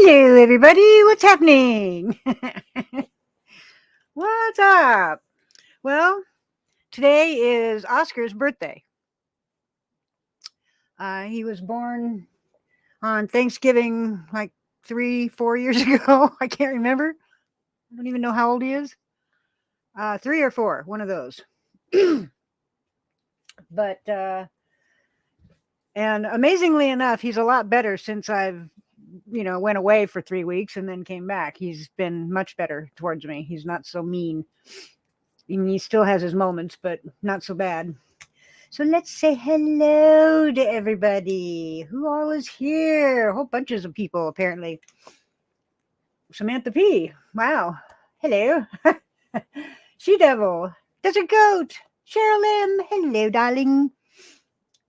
Hello, everybody. What's happening? What's up? Well, today is Oscar's birthday. He was born on Thanksgiving like 3, 4 years ago. I can't remember. I don't even know how old he is. 3 or 4, one of those. but, and amazingly enough, he's a lot better since I've went away for 3 weeks and then came back. He's been much better towards me. He's not so mean. I mean, he still has his moments, but not so bad. So let's say hello to everybody. Who all is here? A whole bunches of people, apparently. Samantha P. Wow. Hello. She Devil. Desert Goat. Cheryl M. Hello, darling.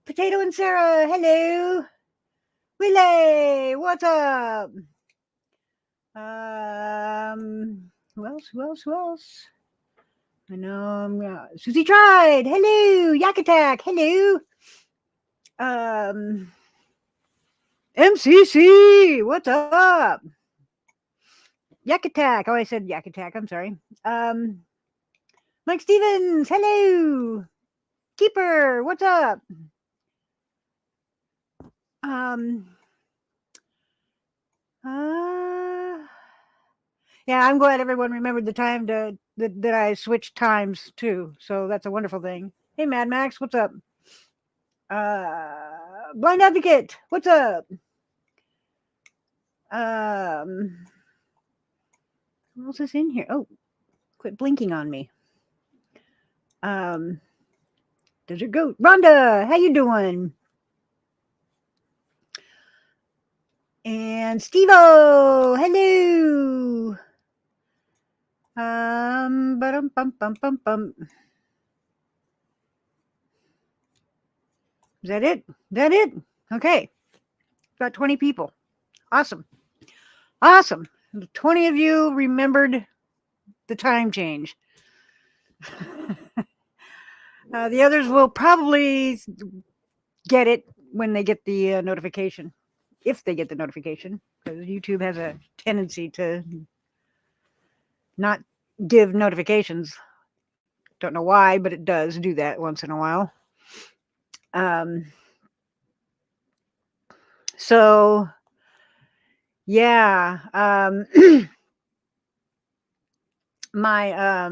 Potato and Sarah. Hello. Willie. What's up? Who else? Who else? Who else? I know. Susie Tried. Hello. Yak Attack. Hello. MCC. What's up? Yak Attack. Oh, I said Yak Attack. I'm sorry. Mike Stevens. Hello. Keeper. What's up? Yeah, I'm glad everyone remembered the time that I switched times too. So that's a wonderful thing. Hey, Mad Max, what's up? Blind Advocate, what's up? Who else is in here? Oh, quit blinking on me. Desert Goat, Rhonda, how you doing? And Steve-O, hello. Bum. Is that it? Okay. About 20 people. Awesome. 20 of you remembered the time change. The others will probably get it when they get the notification. If they get the notification, because YouTube has a tendency to not give notifications. Don't know why, but it does do that once in a while. So, yeah. My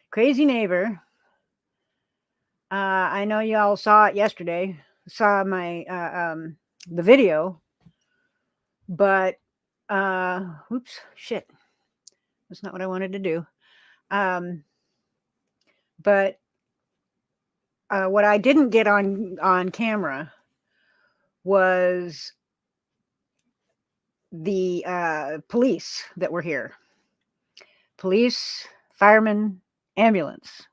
crazy neighbor, I know you all saw it yesterday, saw my the video, but oops, shit. That's not what I wanted to do. But what I didn't get on camera was the police that were here. Police, firemen, ambulance.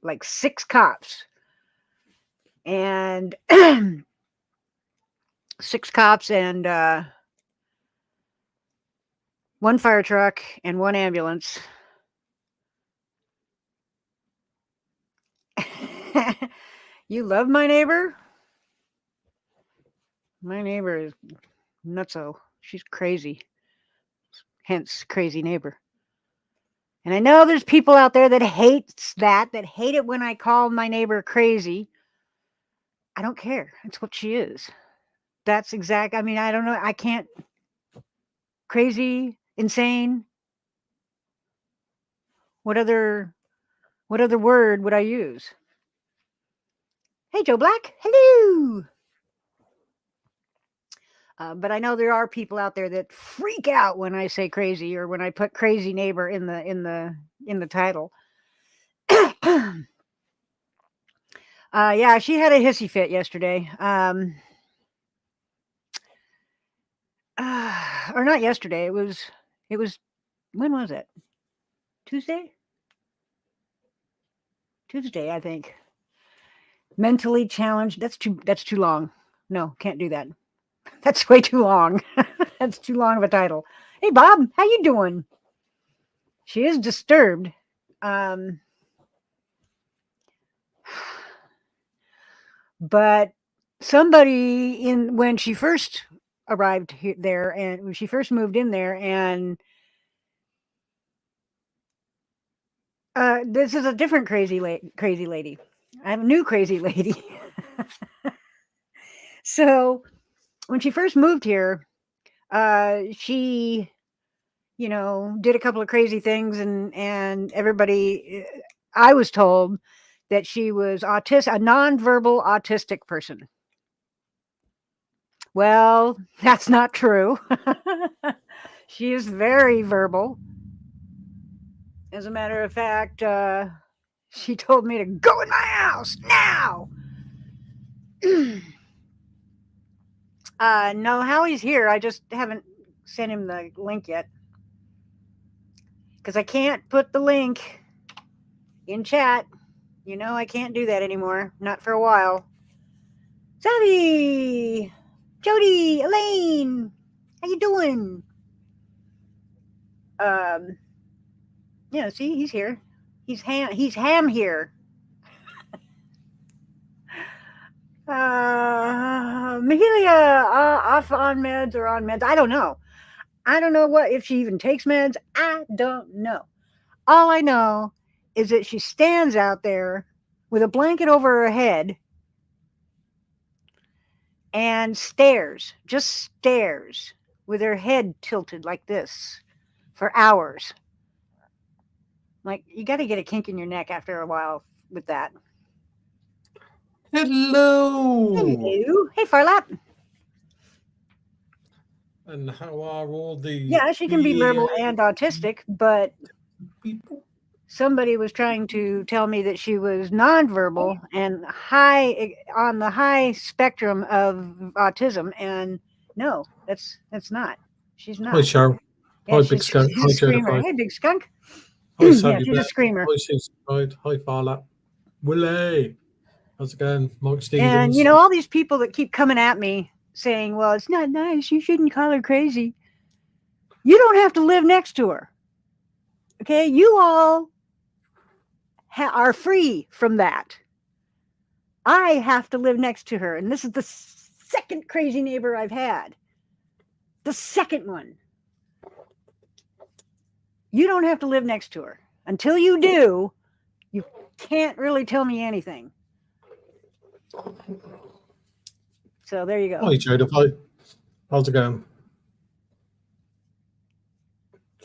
Like 6 cops. And 6 cops and 1 fire truck and 1 ambulance. You love my neighbor? My neighbor is nutso. She's crazy. Hence, crazy neighbor. And I know there's people out there that hates that hate it when I call my neighbor crazy. I don't care. It's what she is. That's I mean, I don't know. I can't. Crazy, insane. What other word would I use? Hey, Joe Black. Hello. But I know there are people out there that freak out when I say crazy or when I put crazy neighbor in the title. Yeah, she had a hissy fit yesterday. Or not yesterday. It was when was it? Tuesday, I think. Mentally challenged. That's too long. No, can't do that. That's way too long. That's too long of a title. Hey, Bob, how you doing? She is disturbed. But somebody when she first arrived there, and when she first moved in there, and this is a different crazy lady. I have a new crazy lady. So when she first moved here, she, did a couple of crazy things, and everybody, I was told that she was a nonverbal autistic person. Well, that's not true. She is very verbal. As a matter of fact, she told me to go in my house now. No, Howie's here. I just haven't sent him the link yet. Because I can't put the link in chat. I can't do that anymore. Not for a while. Savvy! Jody! Elaine! How you doing? See, he's here. He's ham here. Mahalia, off on meds or on meds. I don't know. I don't know if she even takes meds. I don't know. All I know is that she stands out there with a blanket over her head and just stares with her head tilted like this for hours. Like, you got to get a kink in your neck after a while with that. Hello. Hello. Hey, Farlap. And how are all the... Yeah, she can be verbal and autistic, but people? Somebody was trying to tell me that she was nonverbal and on the high spectrum of autism, and no, that's not. She's not. Hi, Cheryl. Yeah, hi, Big Skunk. She's a screamer. Hey, Big Skunk. Hi, Yeah, she's a screamer. Hi, Suicide. Hi, Farlap. Willie. How's it going? Mike Stevens. And, all these people that keep coming at me saying, well, it's not nice. You shouldn't call her crazy. You don't have to live next to her. Okay? You all are free from that. I have to live next to her. And this is the second crazy neighbor I've had. The second one. You don't have to live next to her. Until you do, you can't really tell me anything. So there you go. Hi, Jada. Hi. How's it going?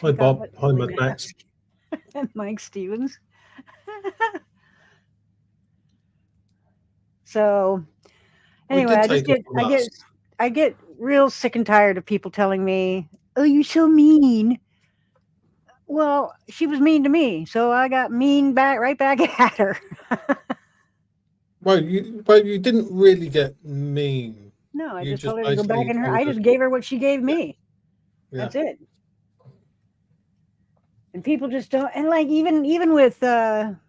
Hi, Bob. Hi, Mad Max. Mike Stevens. So anyway, I get real sick and tired of people telling me, "Oh, you're so mean." Well, she was mean to me, so I got mean right back at her. Well, you didn't really get mean. No, I just told her to go back in her. I just gave her what she gave me. Yeah. That's it. And people just don't. And like even with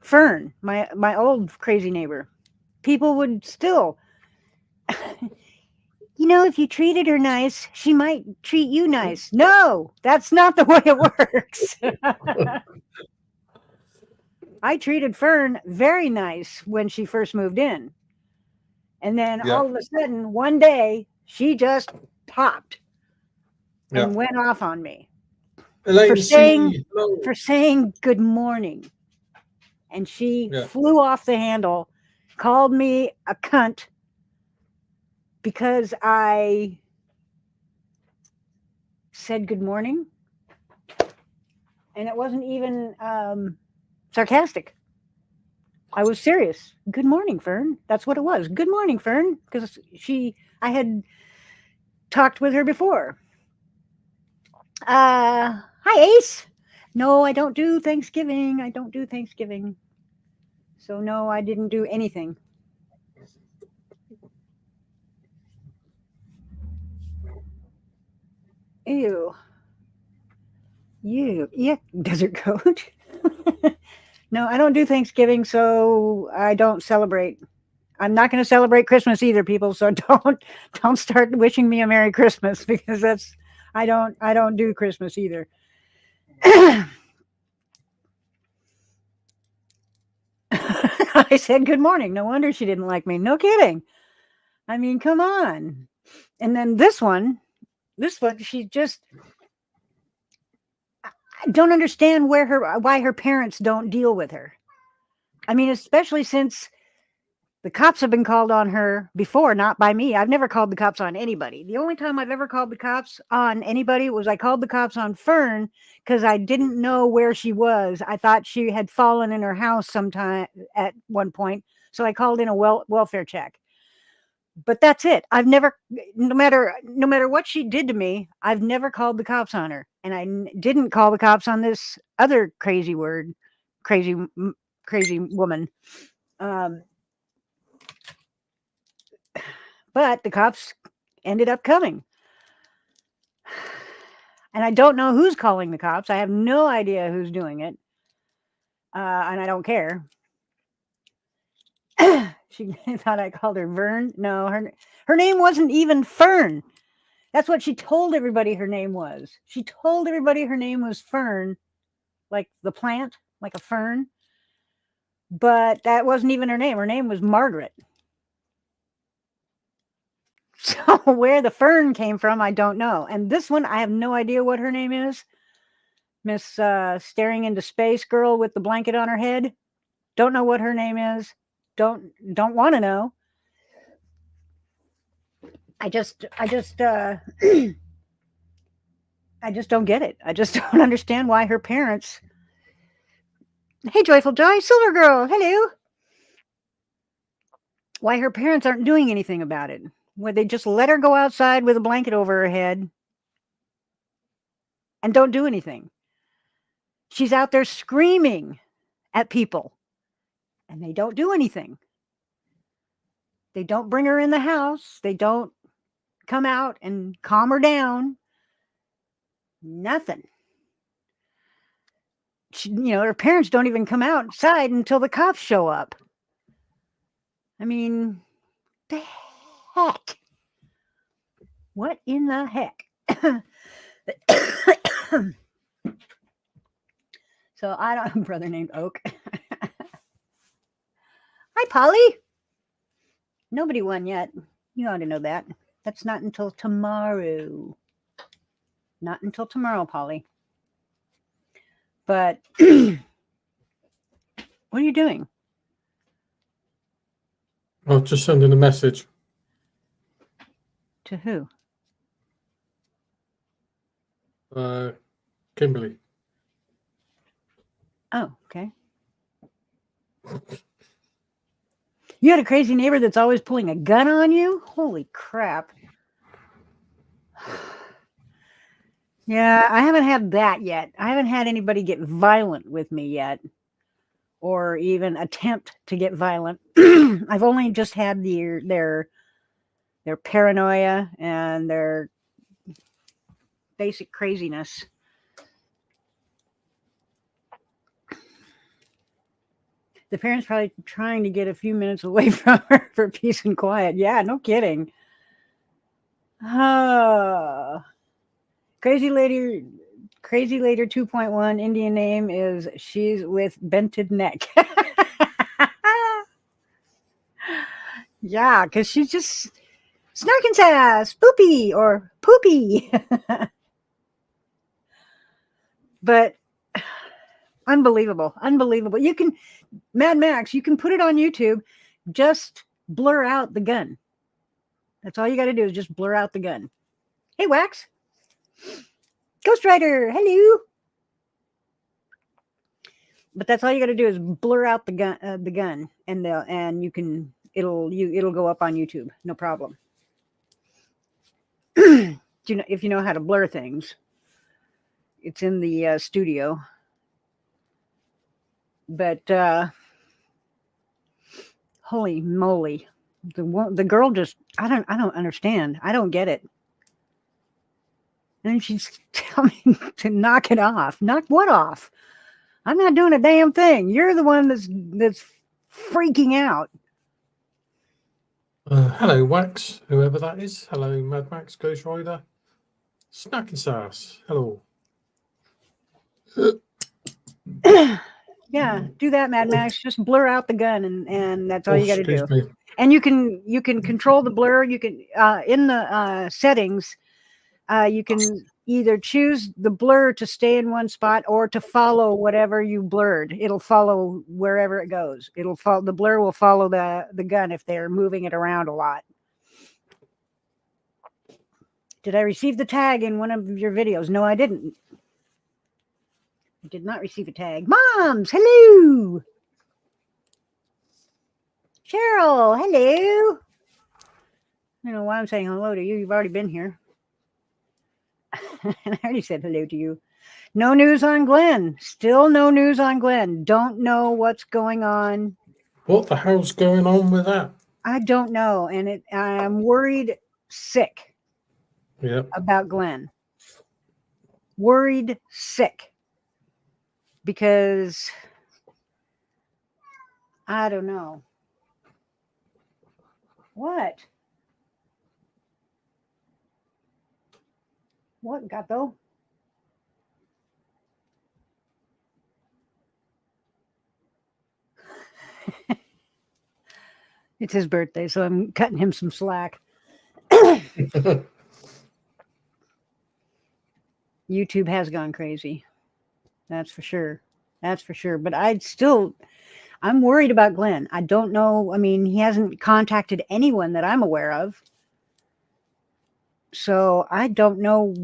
Fern, my old crazy neighbor, people would still. If you treated her nice, she might treat you nice. No, that's not the way it works. I treated Fern very nice when she first moved in. And then all of a sudden, one day, she just popped and went off on me for saying good morning. And she flew off the handle, called me a cunt because I said good morning. And it wasn't even sarcastic. I was serious. Good morning, Fern. That's what it was. Good morning, Fern. Because I had talked with her before. Hi, Ace. No, I don't do Thanksgiving. So no, I didn't do anything. Ew. Yeah, Desert Goat. No, I don't do Thanksgiving, so I don't celebrate. I'm not going to celebrate Christmas either, people. So don't start wishing me a Merry Christmas, because I don't do Christmas either. I said good morning. No wonder she didn't like me. No kidding. I mean, come on. And then this one, This one, she just, I don't understand why her parents don't deal with her. I mean, especially since the cops have been called on her before, not by me. I've never called the cops on anybody. The only time I've ever called the cops on anybody was I called the cops on Fern because I didn't know where she was. I thought she had fallen in her house sometime at one point. So I called in a welfare check. But that's it. I've never, no matter what she did to me, I've never called the cops on her. And I didn't call the cops on this other crazy woman. But the cops ended up coming. And I don't know who's calling the cops. I have no idea who's doing it. And I don't care. She thought I called her Vern. No, her name wasn't even Fern. That's what she told everybody her name was. She told everybody her name was Fern, like the plant, like a fern. But that wasn't even her name. Her name was Margaret. So where the Fern came from, I don't know. And this one, I have no idea what her name is. Miss Staring into Space girl with the blanket on her head. Don't know what her name is. Don't want to know. I just I just don't get it. I just don't understand why her parents. Hey, Joyful Joy, Silver Girl, hello. Why her parents aren't doing anything about it. Where they just let her go outside with a blanket over her head and don't do anything. She's out there screaming at people and they don't do anything. They don't bring her in the house. They don't come out and calm her down. Nothing. Her parents don't even come outside until the cops show up. I mean, the heck? What in the heck? So I don't have a brother named Oak. Hi, Polly. Nobody won yet. You ought to know that. That's not until tomorrow. Not until tomorrow, Polly. But what are you doing? I was just sending a message. To who? Kimberly. Oh, okay. You had a crazy neighbor that's always pulling a gun on you? Holy crap. Yeah, I haven't had that yet. I haven't had anybody get violent with me yet, or even attempt to get violent. I've only just had their paranoia and their basic craziness. The parents probably trying to get a few minutes away from her for peace and quiet. Yeah, no kidding. Crazy Lady 2.1 Indian name is She's with Bented Neck. Yeah, because she's just snarking sass, poopy or poopy. But unbelievable. You can, Mad Max, you can put it on YouTube. Just blur out the gun. That's all you got to do is just blur out the gun. Hey, Wax. Ghost Rider, hello. But that's all you got to do is blur out the gun, and you can. It'll go up on YouTube, no problem. If you know how to blur things, it's in the studio. But holy moly, the girl just I don't understand. I don't get it. And she's telling me to knock it off. Knock what off? I'm not doing a damn thing. You're the one that's freaking out. Hello, Wax, whoever that is. Hello, Mad Max, Ghost Rider. Snacking Sass, hello. Yeah, do that, Mad Max. Just blur out the gun, and that's all you got to do. Me. And you can control the blur. You can in the settings. You can either choose the blur to stay in one spot or to follow whatever you blurred. It'll follow wherever it goes. It'll follow, the blur will follow the gun if they're moving it around a lot. Did I receive the tag in one of your videos? No, I didn't. I did not receive a tag. Moms, hello. Cheryl, hello. I don't know why I'm saying hello to you. You've already been here. And I already said hello to you. No news on Glenn. Still no news on Glenn. Don't know what's going on. What the hell's going on with that? I don't know. And I'm worried sick about Glenn. Worried sick. Because I don't know. What? What, Gato? It's his birthday, so I'm cutting him some slack. YouTube has gone crazy. That's for sure. That's for sure. But I'm worried about Glenn. I don't know. I mean, he hasn't contacted anyone that I'm aware of. So I don't know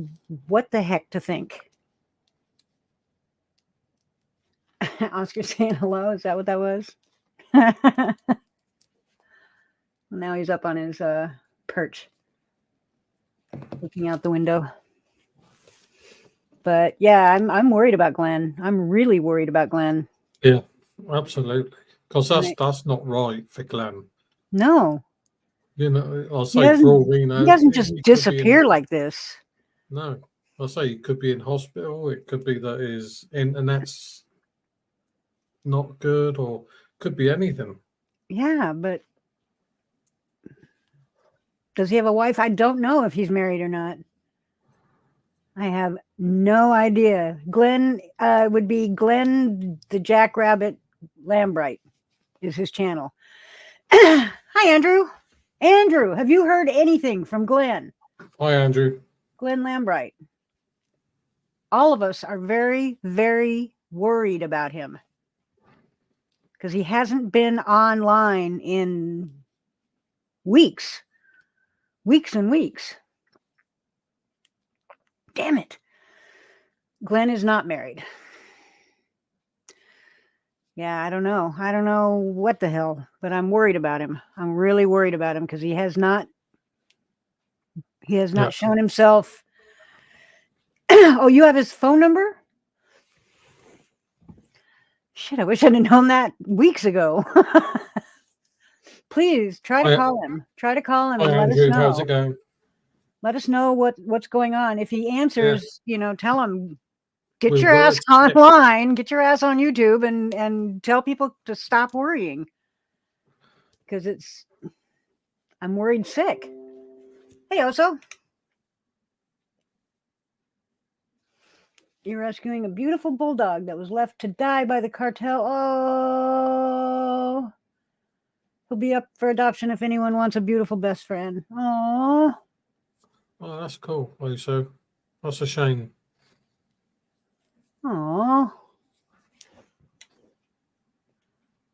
what the heck to think. Oscar saying hello. Is that what that was? Now he's up on his perch, looking out the window. But yeah, I'm worried about Glenn. I'm really worried about Glenn. Yeah, absolutely. Because that's not right for Glenn. No. You know, I'll say for all we know, he doesn't just disappear like this. No, I'll say he could be in hospital. It could be that his internet's not good, or could be anything. Yeah, but does he have a wife? I don't know if he's married or not. I have no idea. Glenn would be Glenn the Jackrabbit Lambright is his channel. Hi, Andrew. Andrew, have you heard anything from Glenn? Hi, Andrew. Glenn Lambright. All of us are very, very worried about him because he hasn't been online in weeks and weeks. Damn it. Glenn is not married. Yeah, I don't know. I don't know what the hell, but I'm worried about him. I'm really worried about him because he has not shown himself. Oh, you have his phone number? Shit, I wish I'd have known that weeks ago. Please try to call him. Try to call him and let us know. How's it going? Let us know what's going on. If he answers, tell him, get your ass online, get your ass on YouTube and tell people to stop worrying. Because I'm worried sick. Hey, Oso. You're rescuing a beautiful bulldog that was left to die by the cartel. Oh, he'll be up for adoption if anyone wants a beautiful best friend. Oh, that's cool, Oso. That's a shame. Oh,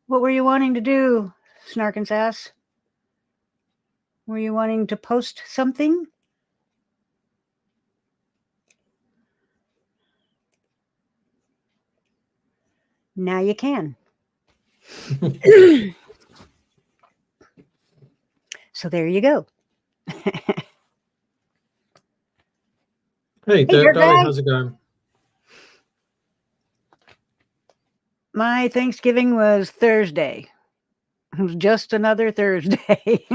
what were you wanting to do, Snark and Sass? Were you wanting to post something? Now you can. So there you go. Hey, Dirt Guy, how's it going? My Thanksgiving was Thursday. It was just another Thursday.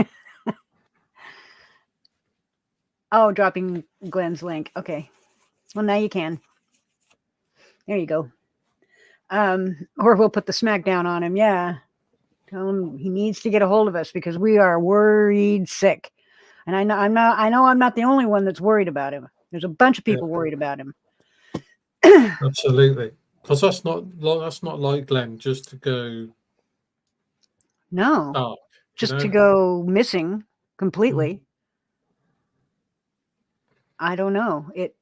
Oh, dropping Glenn's link. Okay. Well, now you can. There you go. Or we'll put the smackdown on him. Yeah. Tell him he needs to get a hold of us because we are worried sick. And I know I'm not the only one that's worried about him. There's a bunch of people worried about him. Absolutely. Because that's not like Glenn just to go. No. Dark, just to go missing completely. I don't know. It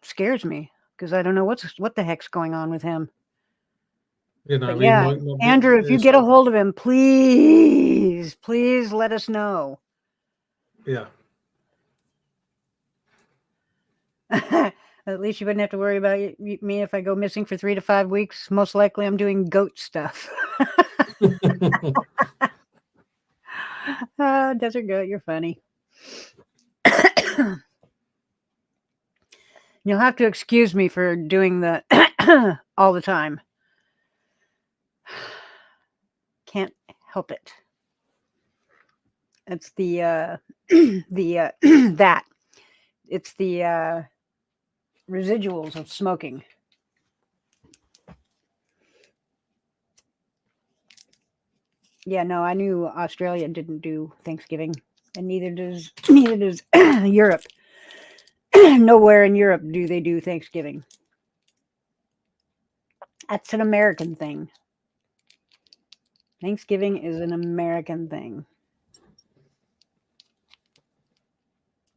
scares me because I don't know what the heck's going on with him. You know, But he yeah, might not be. Andrew, if you get a hold of him, please let us know. Yeah. At least you wouldn't have to worry about me if I go missing for 3 to 5 weeks. Most likely I'm doing goat stuff. Desert goat, you're funny. You'll have to excuse me for doing the all the time. Can't help it. It's the that. It's the residuals of smoking. Yeah, no, I knew Australia didn't do Thanksgiving, and neither does Europe. Nowhere in Europe do they do Thanksgiving. That's an American thing. Thanksgiving is an American thing.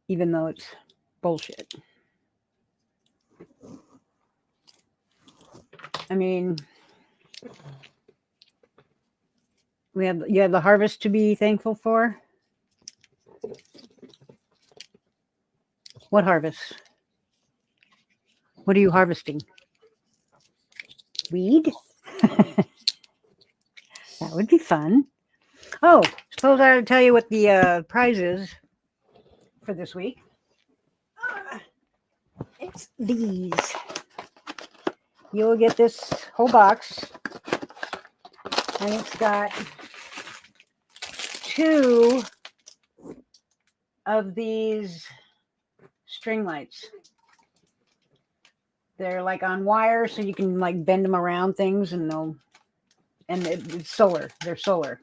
Even though it's bullshit. I mean, you have the harvest to be thankful for. What harvest? What are you harvesting? Weed? That would be fun. Oh, suppose I would tell you what the prize is for this week. It's these. You'll get this whole box, and it's got 2 of these string lights. They're like on wire, so you can like bend them around things, and it's solar. They're solar.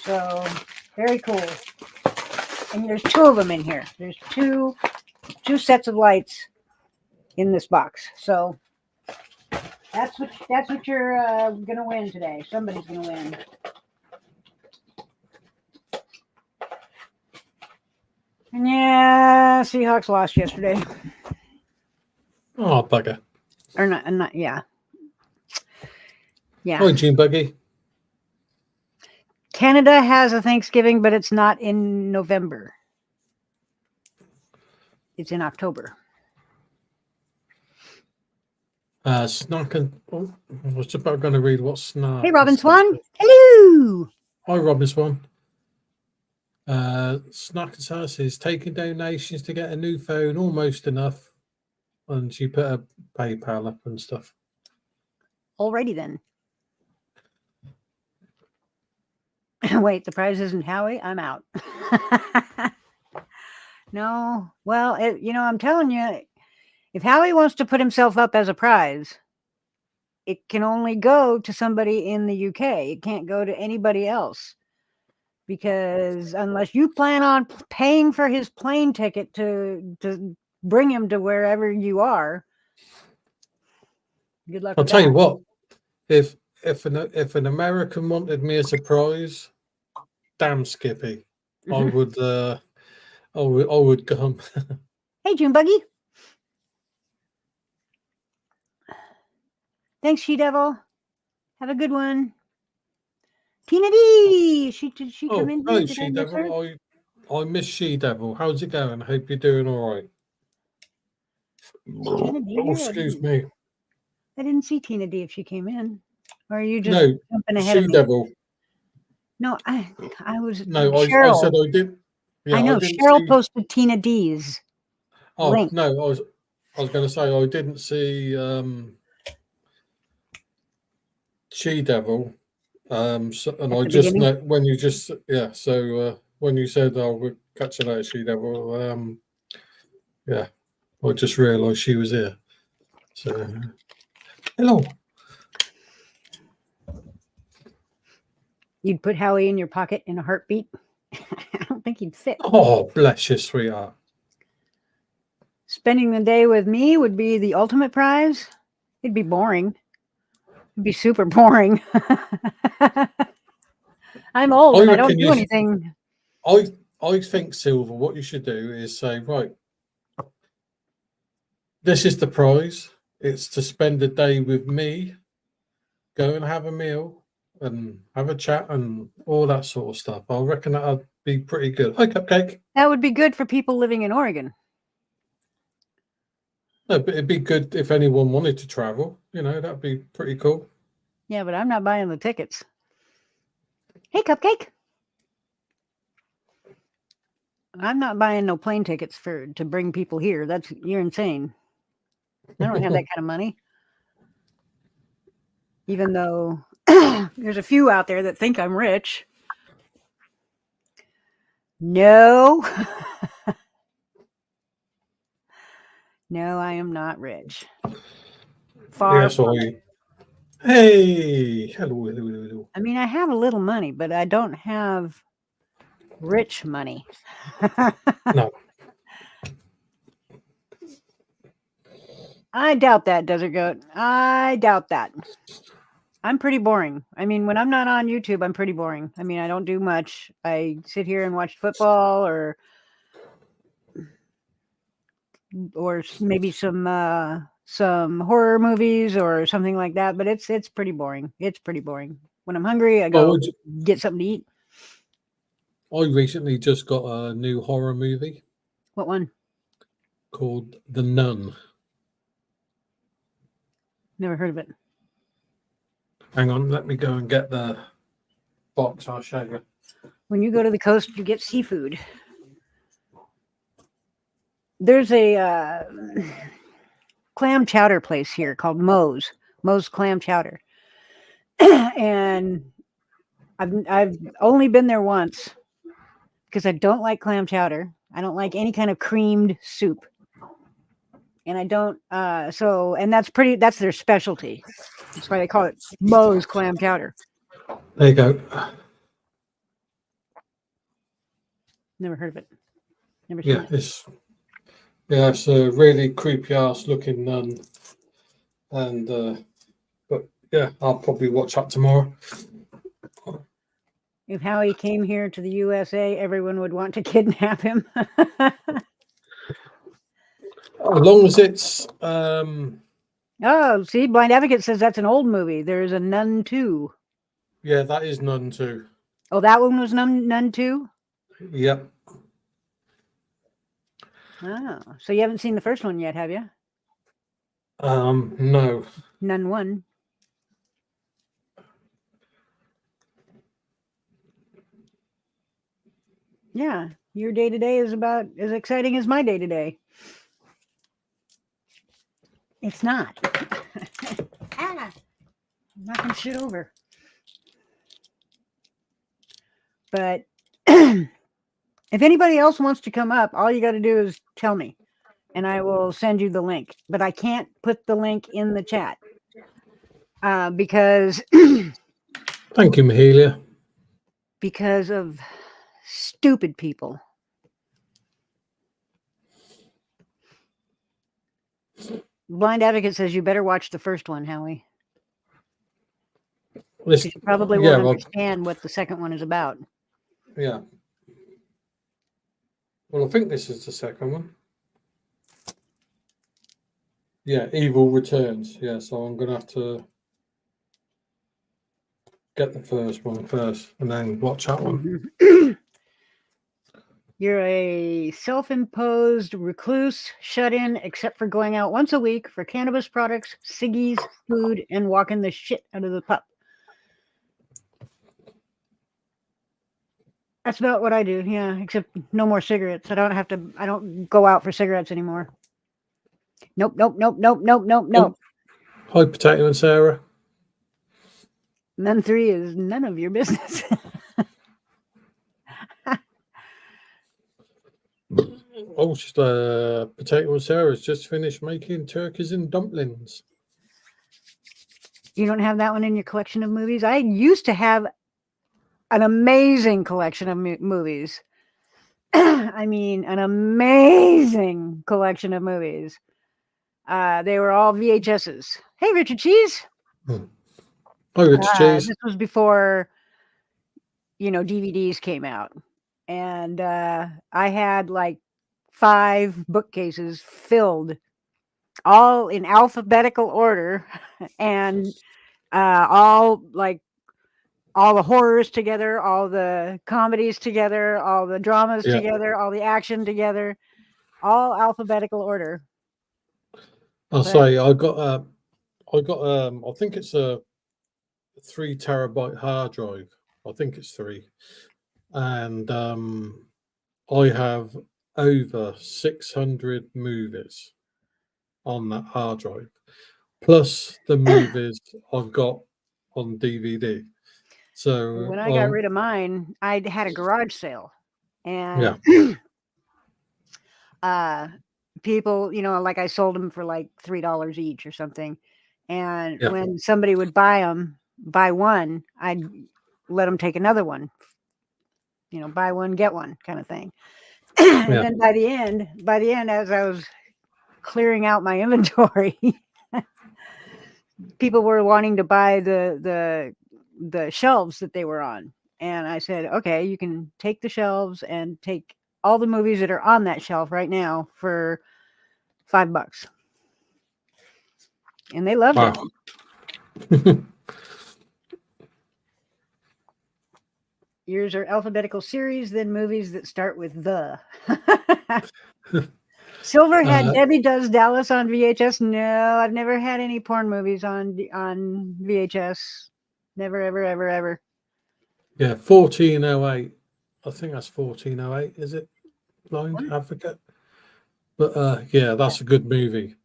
So very cool. And there's 2 of them in here. There's two sets of lights in this box. So that's what you're gonna win today. Somebody's gonna win. And yeah, Seahawks lost yesterday. Oh, bugger. Or not, yeah. Yeah. Hi, June Buggy. Canada has a Thanksgiving, but it's not in November. It's in October. Snark and I was just about going to read what Snark. Hey, Robin Swan. Hello. Hi, Robin Swan. Snark and Sarah says taking donations to get a new phone, almost enough. And she put a PayPal up and stuff. Alrighty then. Wait, the prize isn't Howie? I'm out. No. Well, I'm telling you, if Howie wants to put himself up as a prize, it can only go to somebody in the UK. It can't go to anybody else. Because unless you plan on paying for his plane ticket to bring him to wherever you are, good luck. I'll with tell that. you what, if an American wanted me as a prize, damn Skippy, I would come. Hey, June Buggy. Thanks, She Devil. Have a good one. Tina D. Did she come in? Hello, Did She I miss her? Devil. I miss She Devil. How's it going? I hope you're doing all right. Tina D here? Excuse me. I didn't see Tina D if she came in. Or are you just jumping ahead of She me? Devil. No, I was. No, Cheryl. I said I did. Yeah, I know. Cheryl posted Tina D's link. No, I was going to say I didn't see She Devil. So, and I just know when you just So when you said, "Oh, we're catching out She Devil," yeah, I just realised she was here. So hello. You'd put Howie in your pocket in a heartbeat? I don't think he'd fit. Oh, bless you, sweetheart. Spending the day with me would be the ultimate prize. It'd be boring. It'd be super boring. I'm old and I don't do anything. I think, Silver, what you should do is say, right, this is the prize. It's to spend a day with me, go and have a meal and have a chat and all that sort of stuff. I reckon that'd be pretty good. Hi, Cupcake. That would be good for people living in Oregon. No, but it'd be good if anyone wanted to travel. You know, that'd be pretty cool. Yeah, but I'm not buying the tickets. Hey, Cupcake. I'm not buying no plane tickets to bring people here. You're insane. I don't have that kind of money. Even though there's a few out there that think I'm rich. No. No, I am not rich. Far Yeah, from it. Hey, hello. I mean, I have a little money, but I don't have rich money. No. I doubt that, Desert Goat. I doubt that. I'm pretty boring. I mean, when I'm not on YouTube, I'm pretty boring. I mean, I don't do much. I sit here and watch football or maybe some horror movies or something like that. But it's pretty boring. It's pretty boring. When I'm hungry, I go get something to eat. I recently just got a new horror movie. What one? Called The Nun. Never heard of it. Hang on, let me go and get the box. I'll show you. When you go to the coast, you get seafood. There's a clam chowder place here called Moe's Clam Chowder, and I've only been there once because I don't like clam chowder. I don't like any kind of creamed soup, and I don't. And that's their specialty. That's why they call it Moe's Clam Chowder. There you go. Never heard of it. Never seen it. It's a really creepy ass looking nun, and but yeah, I'll probably watch that tomorrow. If Howie came here to the USA, everyone would want to kidnap him. As long as it's Oh, see, Blind Advocate says that's an old movie. There's a Nun 2. Yeah, that is Nun 2. Oh, that one was Nun 2? Yep. Oh, so you haven't seen the first one yet, have you? No. Nun 1. Yeah, your day-to-day is about as exciting as my day-to-day. It's not. I'm knocking shit over. But if anybody else wants to come up, all you got to do is tell me, and I will send you the link. But I can't put the link in the chat because... Thank you, Mahalia. Because of stupid people. Blind Advocate says you better watch the first one, Howie. You probably won't understand what the second one is about. Yeah. Well, I think this is the second one. Yeah, Evil Returns. Yeah, so I'm going to have to get the first one first and then watch that one. You're a self-imposed recluse, shut in, except for going out once a week for cannabis products, ciggies, food, and walking the shit out of the pup. That's about what I do, yeah, except no more cigarettes. I don't go out for cigarettes anymore. Nope. Hi, Potato and Sarah. Nun 3 is none of your business. Oh, Potato and Sarah's just finished making turkeys and dumplings. You don't have that one in your collection of movies? I used to have an amazing collection of movies. I mean, an amazing collection of movies. They were all VHSs. Hey, Richard Cheese. Hi, Richard Cheese. This was before, DVDs came out. and I had like 5 bookcases filled, all in alphabetical order, and all like all the horrors together, all the comedies together, all the dramas Yeah. together, all the action together, all alphabetical order. I'll But say I got I think it's a 3 terabyte hard drive. I think it's 3. And I have over 600 movies on that hard drive, plus the movies I've got on DVD. So when I got rid of mine, I had a garage sale, and people, like I sold them for like $3 each or something. And Yeah. when somebody would buy one, I'd let them take another one. Buy one get one kind of thing. And Yeah. then by the end, as I was clearing out my inventory, people were wanting to buy the shelves that they were on, and I said, okay, you can take the shelves and take all the movies that are on that shelf right now for $5, and they loved it. Wow. Yours are alphabetical series, then movies that start with the. Silver had Debbie Does Dallas on VHS. No, I've never had any porn movies on VHS. Never, ever, ever, ever. Yeah, 1408. I think that's 1408, is it? Blind What? Advocate. But yeah, that's a good movie.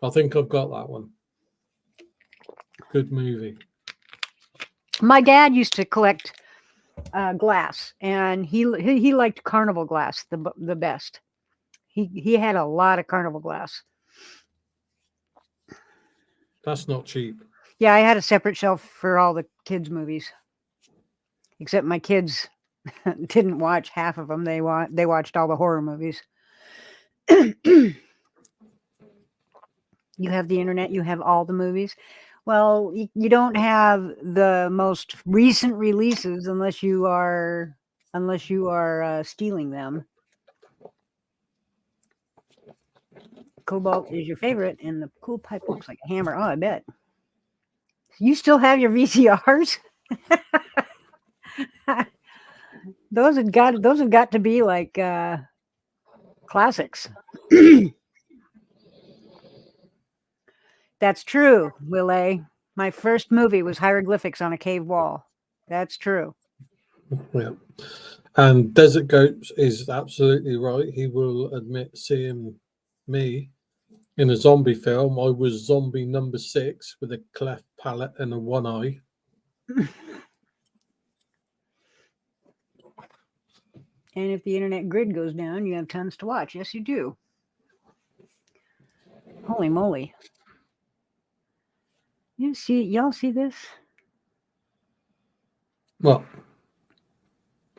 I think I've got that one. Good movie. My dad used to collect glass, and he liked Carnival glass the best. He had a lot of Carnival glass. That's not cheap. Yeah, I had a separate shelf for all the kids' movies, except my kids didn't watch half of them. They watched all the horror movies. You have the internet. You have all the movies. Well, you don't have the most recent releases unless you are stealing them. Cobalt is your favorite, and the cool pipe looks like a hammer. Oh, I bet. You still have your VCRs? Those have got to be like classics. That's true, Willie. My first movie was hieroglyphics on a cave wall. That's true. Yeah. And Desert Goats is absolutely right. He will admit seeing me in a zombie film. I was zombie number 6 with a cleft palate and a one eye. And if the internet grid goes down, you have tons to watch. Yes, you do. Holy moly. Y'all see this? What?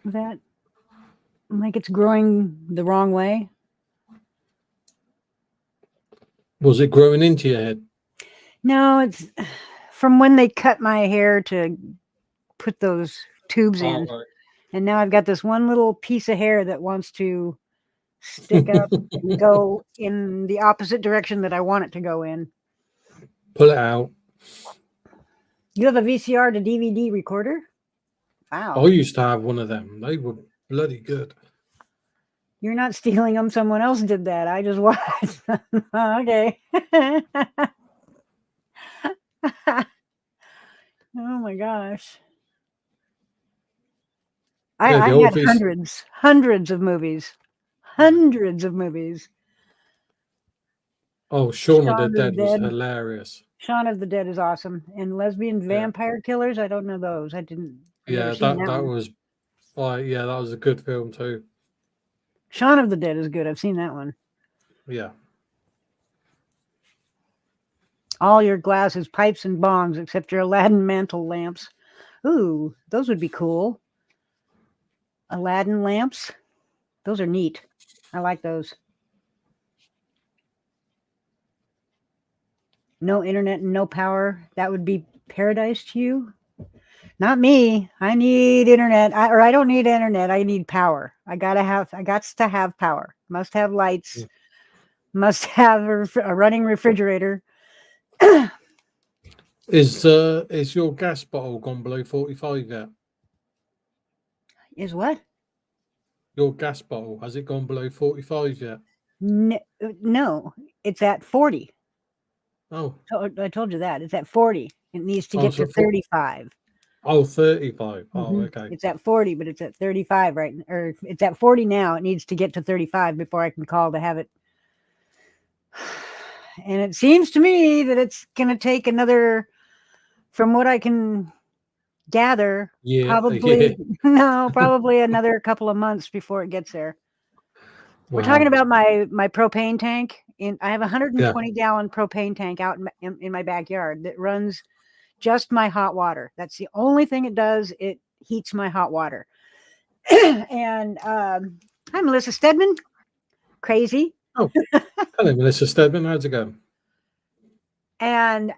That, like, it's growing the wrong way. Was it growing into your head? No, it's from when they cut my hair to put those tubes in. Right. And now I've got this one little piece of hair that wants to stick up and go in the opposite direction that I want it to go in. Pull it out. You have a VCR to DVD recorder? Wow. I used to have one of them. They were bloody good. You're not stealing them. Someone else did that. I just watched. Okay. Oh my gosh. I had hundreds of movies. Hundreds of movies. Oh, Shaun of the Dead was hilarious. Shaun of the Dead is awesome. And Lesbian Vampire Killers, I don't know those. I've Yeah, that was yeah, that was a good film too. Shaun of the Dead is good. I've seen that one. Yeah. All your glasses, pipes, and bongs, except your Aladdin mantle lamps. Ooh, those would be cool. Aladdin lamps. Those are neat. I like those. No internet and no power. That would be paradise to you. Not me. I need internet. I don't need internet. I need power. I got to have power. Must have lights. Mm. Must have a running refrigerator. Is your gas bottle gone below 45 yet? Is what? Your gas bottle, has it gone below 45 yet? No, it's at 40. Oh, I told you that. It's at 40. It needs to Oh, get so to 35. 35. Oh, Mhm. okay. It's at 40, but it's at 35 right, or it's at 40 now. It needs to get to 35 before I can call to have it. And it seems to me that it's going to take another, from what I can gather, Yeah, probably probably another couple of months before it gets there. We're talking Wow. about my propane tank. I have a 120 gallon propane tank out in my backyard that runs just my hot water. That's the only thing it does. It heats my hot water. And I'm Melissa Stedman. Crazy. Oh, hello, Melissa Stedman. How's it going? And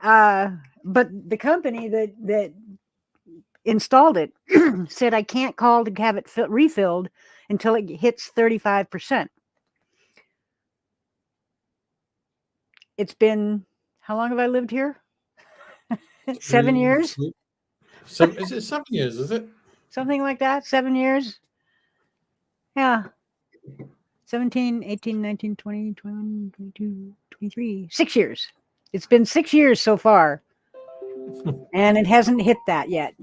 but the company that installed it said I can't call to have it refilled until it hits 35%. It's been, how long have I lived here? 7 years? Is it 7 years, is it? Something like that. 7 years. Yeah. 17, 18, 19, 20, 21, 22, 23. 6 years. It's been 6 years so far. And it hasn't hit that yet.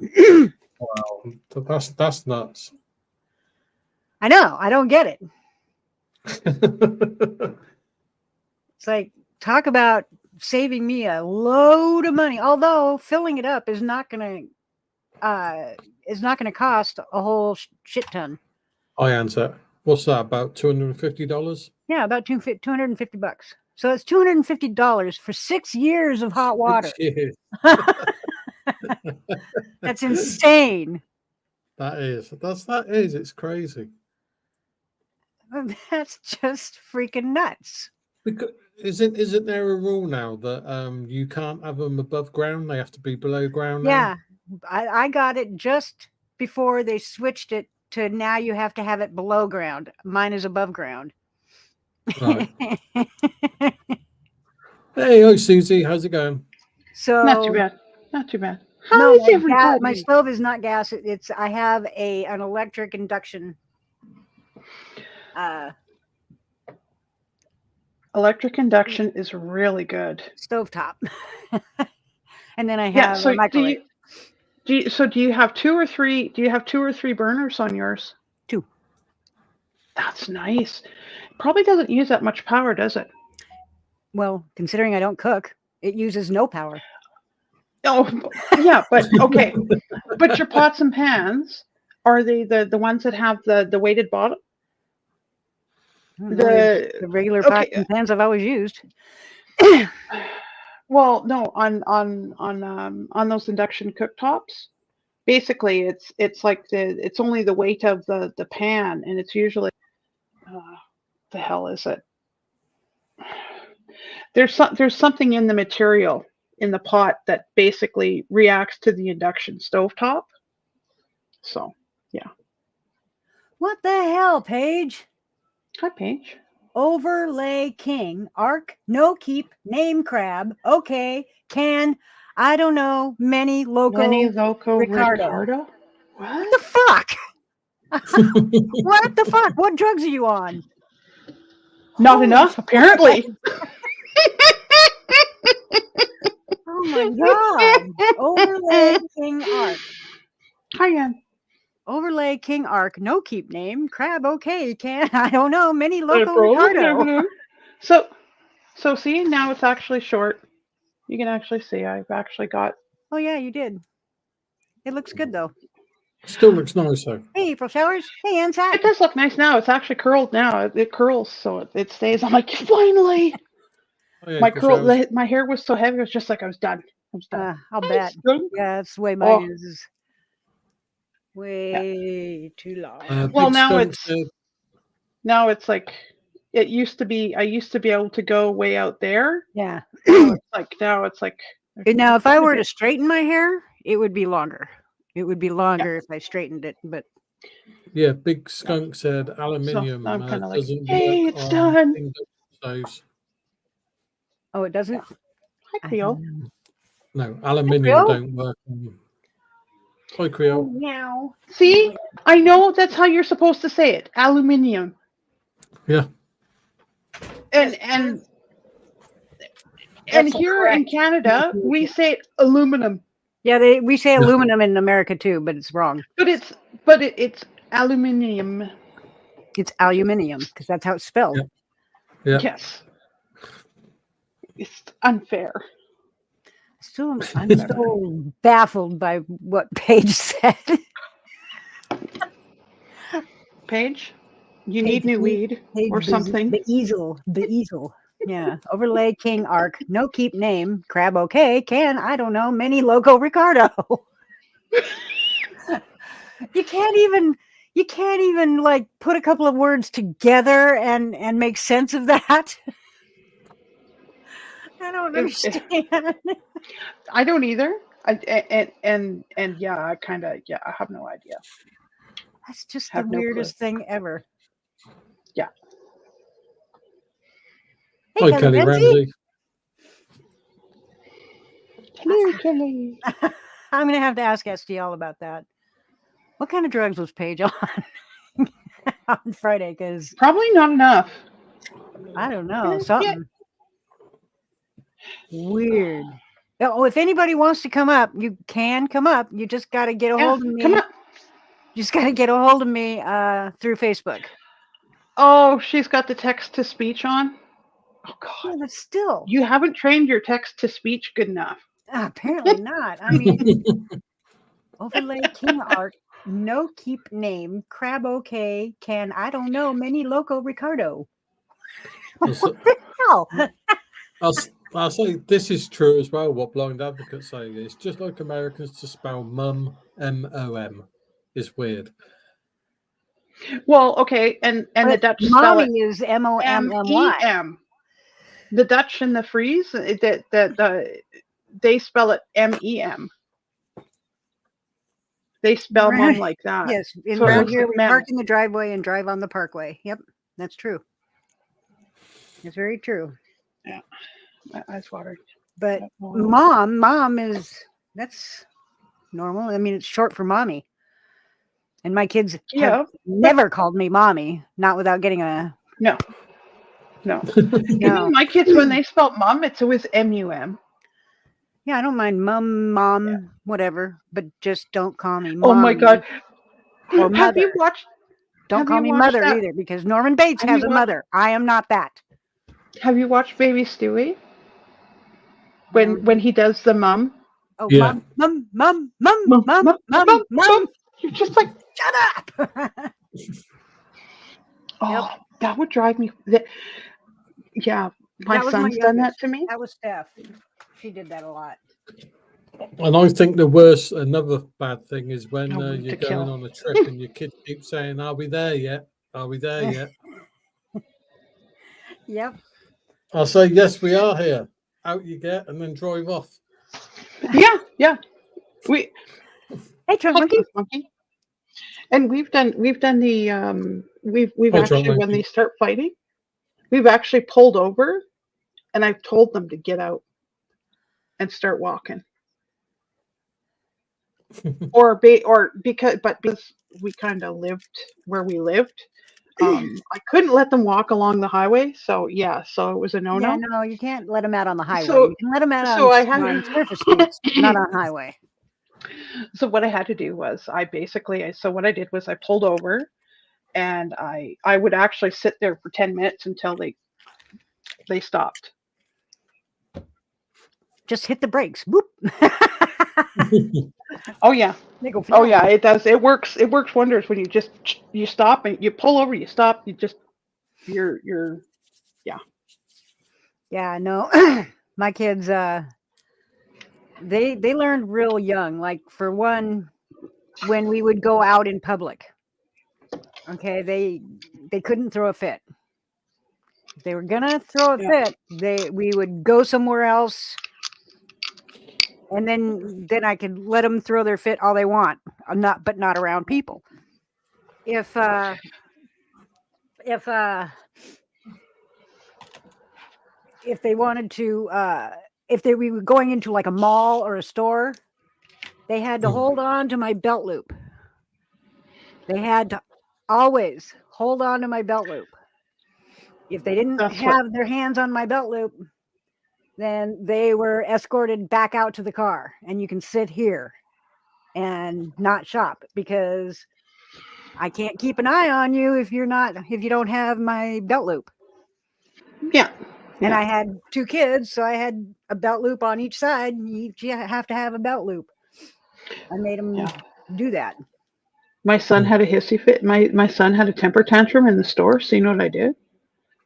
Wow. That's nuts. I know. I don't get it. It's like, talk about saving me a load of money. Although filling it up is not going to cost a whole shit ton. I answer. What's that? About $250? Yeah, about $250. So it's $250 for 6 years of hot water. That's insane. That is. It's crazy. That's just freaking nuts. Because isn't there a rule now that you can't have them above ground? They have to be below ground now? Yeah, I got it just before they switched it to now you have to have it below ground. Mine is above ground. Right. Hey, hi Susie, how's it going? So Not too bad. Not too bad. How no, is everybody? my stove is not gas. I have an electric induction. Electric induction is really good. Stovetop. And then I have a microwave. Do you have two or three? Do you have 2 or 3 burners on yours? 2. That's nice. Probably doesn't use that much power, does it? Well, considering I don't cook, it uses no power. Oh, yeah, but okay. But your pots and pans, are they the ones that have the weighted bottom? The regular pots and pans I've always used. Well, no, on those induction cooktops, basically it's like it's only the weight of the pan, and it's usually the hell is it? There's something in the material in the pot that basically reacts to the induction stovetop. So yeah. What the hell, Paige? Hi, Paige. Overlay King, Arc, no keep, name crab, okay, can, I don't know, many loco Ricardo. What the fuck? What the fuck? What drugs are you on? Not enough, apparently. Oh my god. Overlay King Arc. Hi, Ann. Overlay King Arc, no keep name, crab okay, can, I don't know, many loco Ricardo. So see, now it's actually short. You can actually see I've actually got. Oh yeah, you did. It looks good though. Still looks nice though. Hey, April Showers. Hey, Ann Sack. It does look nice now. It's actually curled now. It curls, so it stays. I'm like, finally. Oh, yeah, My hair was so heavy. It was just like I was done. I'll bet. Yeah, that's the way mine is. Way too long. Well, now it's like it used to be. I used to be able to go way out there. Yeah. Now it's like. Now, if I were to straighten my hair, it would be longer. It would be longer if I straightened it, but Yeah, Big Skunk said aluminium I'm kinda like, doesn't "Hey, work it's on done." induction stoves. oh, it doesn't. Hi, I Creole. don't know. No, aluminium Creole. don't work on. Hi, Creole. Meow. See, I know that's how you're supposed to say it. Aluminium. Yeah. And That's here correct. in Canada, we say aluminum, Yeah, we say Yeah. aluminum in America too, but it's wrong. but it's aluminium. It's aluminium because that's how it's spelled. Yeah. Yes. It's unfair. I'm still baffled by what Paige said. Paige, you Paige, need new you- weed Paige, or something. The easel. Yeah. Overlay King Arc. No keep name. Crab okay. Can I don't know. Mini logo Ricardo. You can't even like put a couple of words together and make sense of that. I don't understand. I don't either. And yeah, I have no idea. That's just the Have no clue. weirdest thing ever. Yeah. Hey, Hi, Kelly Ramsey. Ramsey. Hello, Kelly. I'm gonna have to ask SDL about that. What kind of drugs was Paige on on Friday? Because Probably not enough. I don't know, Yeah. something weird. Oh, if anybody wants to come up, you can come up. You just got to get a hold of me. Come up. You just got to get a hold of me through Facebook. Oh, she's got the text to speech on. Oh Yeah, God, but still, you haven't trained your text to speech good enough. apparently not. I mean, overlay King Art, no keep name, crab okay, can I don't know, many loco Ricardo. What the hell? I'll say this is true as well. What blind advocates say it's just like Americans to spell mum M-O-M is weird. Well, okay, and the But Dutch spell it mommy is MOMMY. M-E-M. The Dutch and the Fries, they spell it M-E-M. They spell mum like that. Yes, in So it around looks here like we mem. park in the driveway and drive on the parkway. Yep, that's true. It's very true. Yeah, my eyes watered. But mom that's normal. I mean, it's short for mommy. And my kids have never called me mommy, not without getting a No. No. Even my kids, when they spell mum, it's always M-U-M. Yeah, I don't mind mom, whatever, but just don't call me Oh my mommy God. or mother. Have you watched? Don't call me mother either, because Norman Bates has a mother. I am not that. Have you watched Baby Stewie? When he does the mum? Oh, yeah. Mom. You're just like, shut up. Oh, that would drive me. Yeah, my son's done that to me. That was Steph. She did that a lot. And I think another bad thing is when you're to going on a trip and your kids keep saying, "Are we there yet? Are we there yet?" Yep. I'll say, "Yes, we are here." Out you get, and then drive off. Yeah. Hey, Trunk Monkey. And we've done the we've actually, when they start fighting, we've actually pulled over, and I've told them to get out and start walking. because we kind of lived where we lived, I couldn't let them walk along the highway. So it was a no-no. Yeah, no, you can't let them out on the highway. So- you can let them out so on surface streets, not on highway. So what I had to do was what I did was I pulled over, and I would actually sit there for 10 minutes until they stopped. Just hit the brakes. Whoop. Oh yeah. They go Oh yeah, it does. It works wonders when you stop and you pull over, you stop, you're Yeah, no. My kids they learned real young. Like, for one, when we would go out in public. Okay, they couldn't throw a fit. If they were gonna throw a fit, we would go somewhere else and then I could let them throw their fit all they want, but not around people. If they wanted to, if they were going into like a mall or a store, they had to hold on to my belt loop. They had to always hold on to my belt loop. If they didn't have their hands on my belt loop, then they were escorted back out to the car, and you can sit here and not shop because I can't keep an eye on you if you don't have my belt loop. Yeah. And I had 2 kids, so I had a belt loop on each side. You have to have a belt loop. I made them do that. My son had a hissy fit. My son had a temper tantrum in the store. So you know what I did?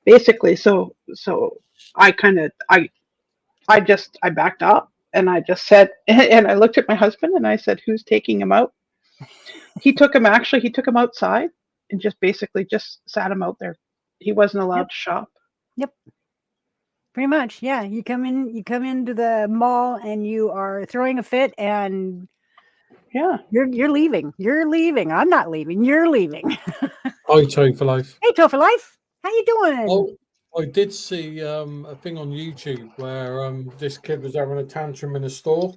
Basically, so I backed up and I just said, and I looked at my husband and I said, "Who's taking him out?" He took him outside and just basically just sat him out there. He wasn't allowed to shop. Yep. Pretty much, yeah. You come into the mall and you are throwing a fit, and you're leaving. You're leaving. I'm not leaving. You're leaving. Hi, Toe for Life. Hey, Toe for Life. How you doing? Oh, I did see a thing on YouTube where this kid was having a tantrum in a store,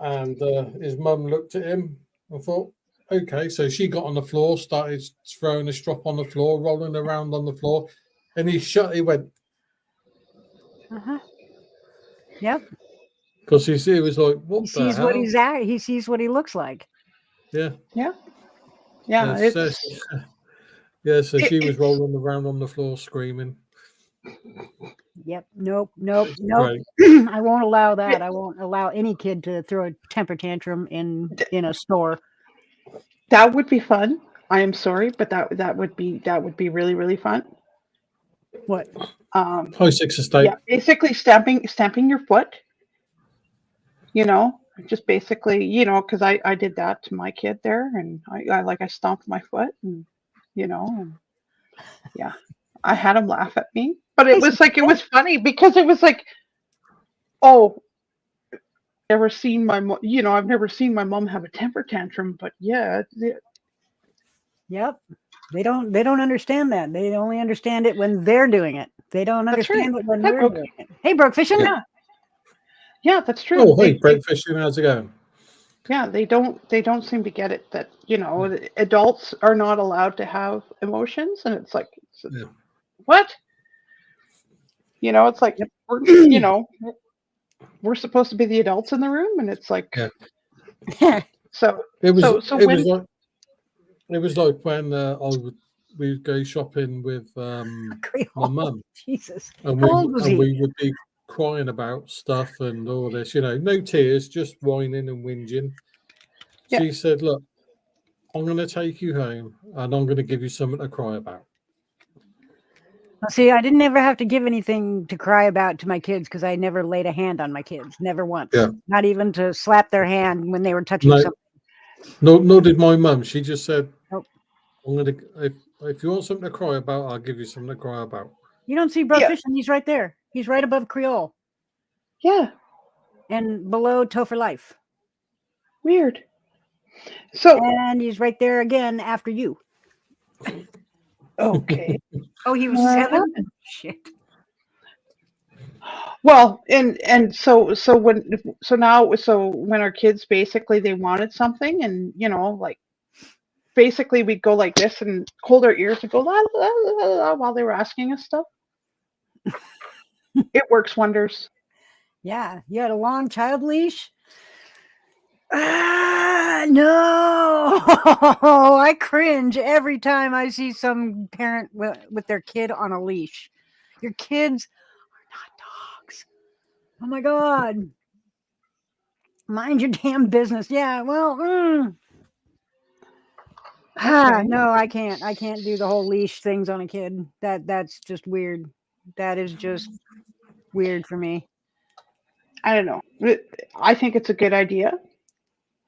and his mum looked at him and thought, okay, so she got on the floor, started throwing a strop on the floor, rolling around on the floor, and he went. Yep. Because he was like, what he sees what he's at. He sees what he looks like. Yeah. Yeah. So she was rolling around on the floor screaming. Yep. Nope. I won't allow that. I won't allow any kid to throw a temper tantrum in a store. That would be fun. I am sorry, but that would be really, really fun. What? High Six Estate. Yeah, basically stamping your foot. Just basically, because I did that to my kid there, and I stomped my foot, and I had him laugh at me, but it was funny because it was like, oh, never seen my I've never seen my mom have a temper tantrum, but Yep. They don't understand that. They only understand it when they're doing it. They don't understand it when we're doing it. Hey, Broke Fishing. Yeah, that's true. Oh, hey, Broke Fishing, how's it going? Yeah, they don't seem to get it that, adults are not allowed to have emotions, and it's like, what? It's like, we're supposed to be the adults in the room, and it's like, so it was like when we would go shopping with my mum. Jesus. And we would be crying about stuff and all this, no tears, just whining and whinging. Yeah. She said, look, I'm going to take you home and I'm going to give you something to cry about. Well, see, I didn't ever have to give anything to cry about to my kids because I never laid a hand on my kids. Never once. Yeah. Not even to slap their hand when they were touching something. Nor did my mum. She just said, nope. I'm going to, if you want something to cry about, I'll give you something to cry about. You don't see Broke Fishing. He's right there. He's right above Creole. Yeah. And below Toe for Life. Weird. And he's right there again after you. Okay. Oh, he was 7? Shit. Well, and so when our kids basically they wanted something, and like basically we'd go like this and hold our ears and go la, la, la, la, while they were asking us stuff. It works wonders. Yeah, you had a long child leash. No, I cringe every time I see some parent with their kid on a leash. Your kids are not dogs. Oh my God. Mind your damn business. Yeah, well, no, I can't. I can't do the whole leash things on a kid. That's just weird. That is just weird for me. I don't know. I think it's a good idea.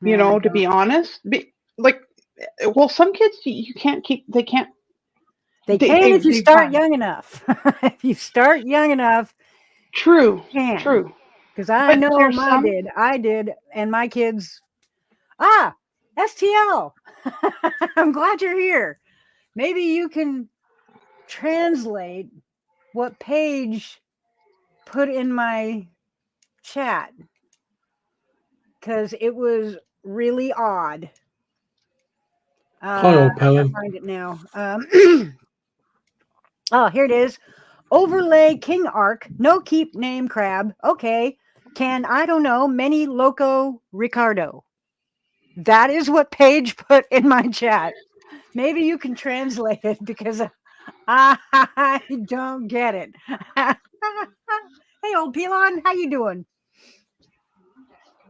To be honest, some kids you can't keep. They can't. They can if you start young enough. If you start young enough. True. You can. True. Because I But know there's I some- did. I did. And my kids, STL. I'm glad you're here. Maybe you can translate what Paige put in my chat, because it was really odd. Hi, old I can't Pelham. find it now. Oh, here it is. Overlay King Arc, no keep name crab. Okay. Can, I don't know, many loco Ricardo. That is what Paige put in my chat. Maybe you can translate it, because I don't get it. Hey, old Pelon, how you doing?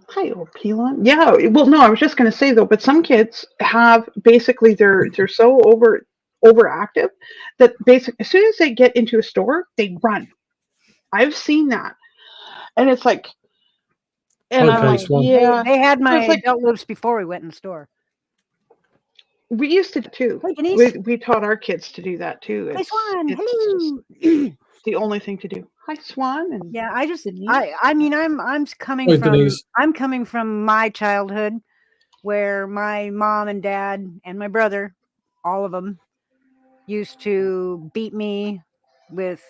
Hi, old Pelon. Yeah, well, no, I was just going to say though, but some kids have basically they're so overactive that basically as soon as they get into a store, they run. I've seen that, and it's like, and I'm Okay, like, Swan. yeah. They had So my it's like belt loops before we went in the store. we used to too. Hey, Denise. We taught our kids to do that too. Hey, It's Swan. just Hello. the only thing to do. Hi, Swan. And Yeah, I just, Denise. I mean, I'm coming Hi, from, Denise. I'm coming from my childhood, where my mom and dad and my brother, all of them, used to beat me with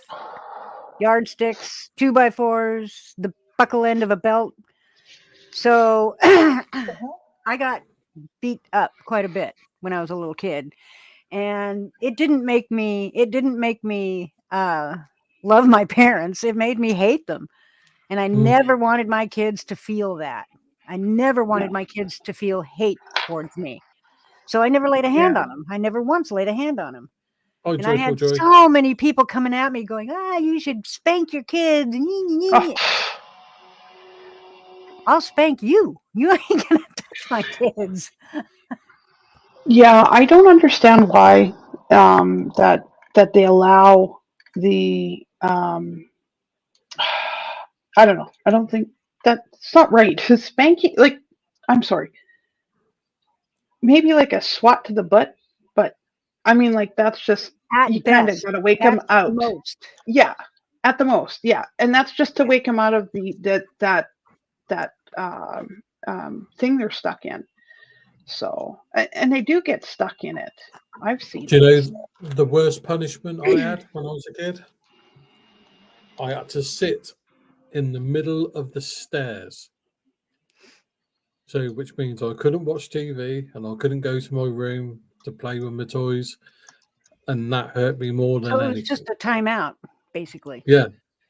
yardsticks, 2x4s, the buckle end of a belt. So I got beat up quite a bit when I was a little kid, and it didn't make me love my parents. It made me hate them. And I never wanted my kids to feel that. I never wanted my kids to feel hate towards me. So I never laid a hand on them. I never once laid a hand on them. Hi, And I Joyful had Joy. so many people coming at me going, you should spank your kids. Oh, I'll spank you. You ain't going to touch my kids. yeah, I don't understand why that they allow the I don't know. I don't think that's not right. Spanking, like, I'm sorry, maybe like a swat to the butt, but I mean, like, that's just At you kind of best, got to wake them that's the out. most. Yeah, at the most, yeah, and that's just to wake them out of that thing they're stuck in. So, and they do get stuck in it. I've seen Do you it. know the worst punishment I had when I was a kid? I had to sit in the middle of the stairs. So, which means I couldn't watch TV and I couldn't go to my room to play with my toys. And that hurt me more than So it was anything. just a timeout, basically. Yeah.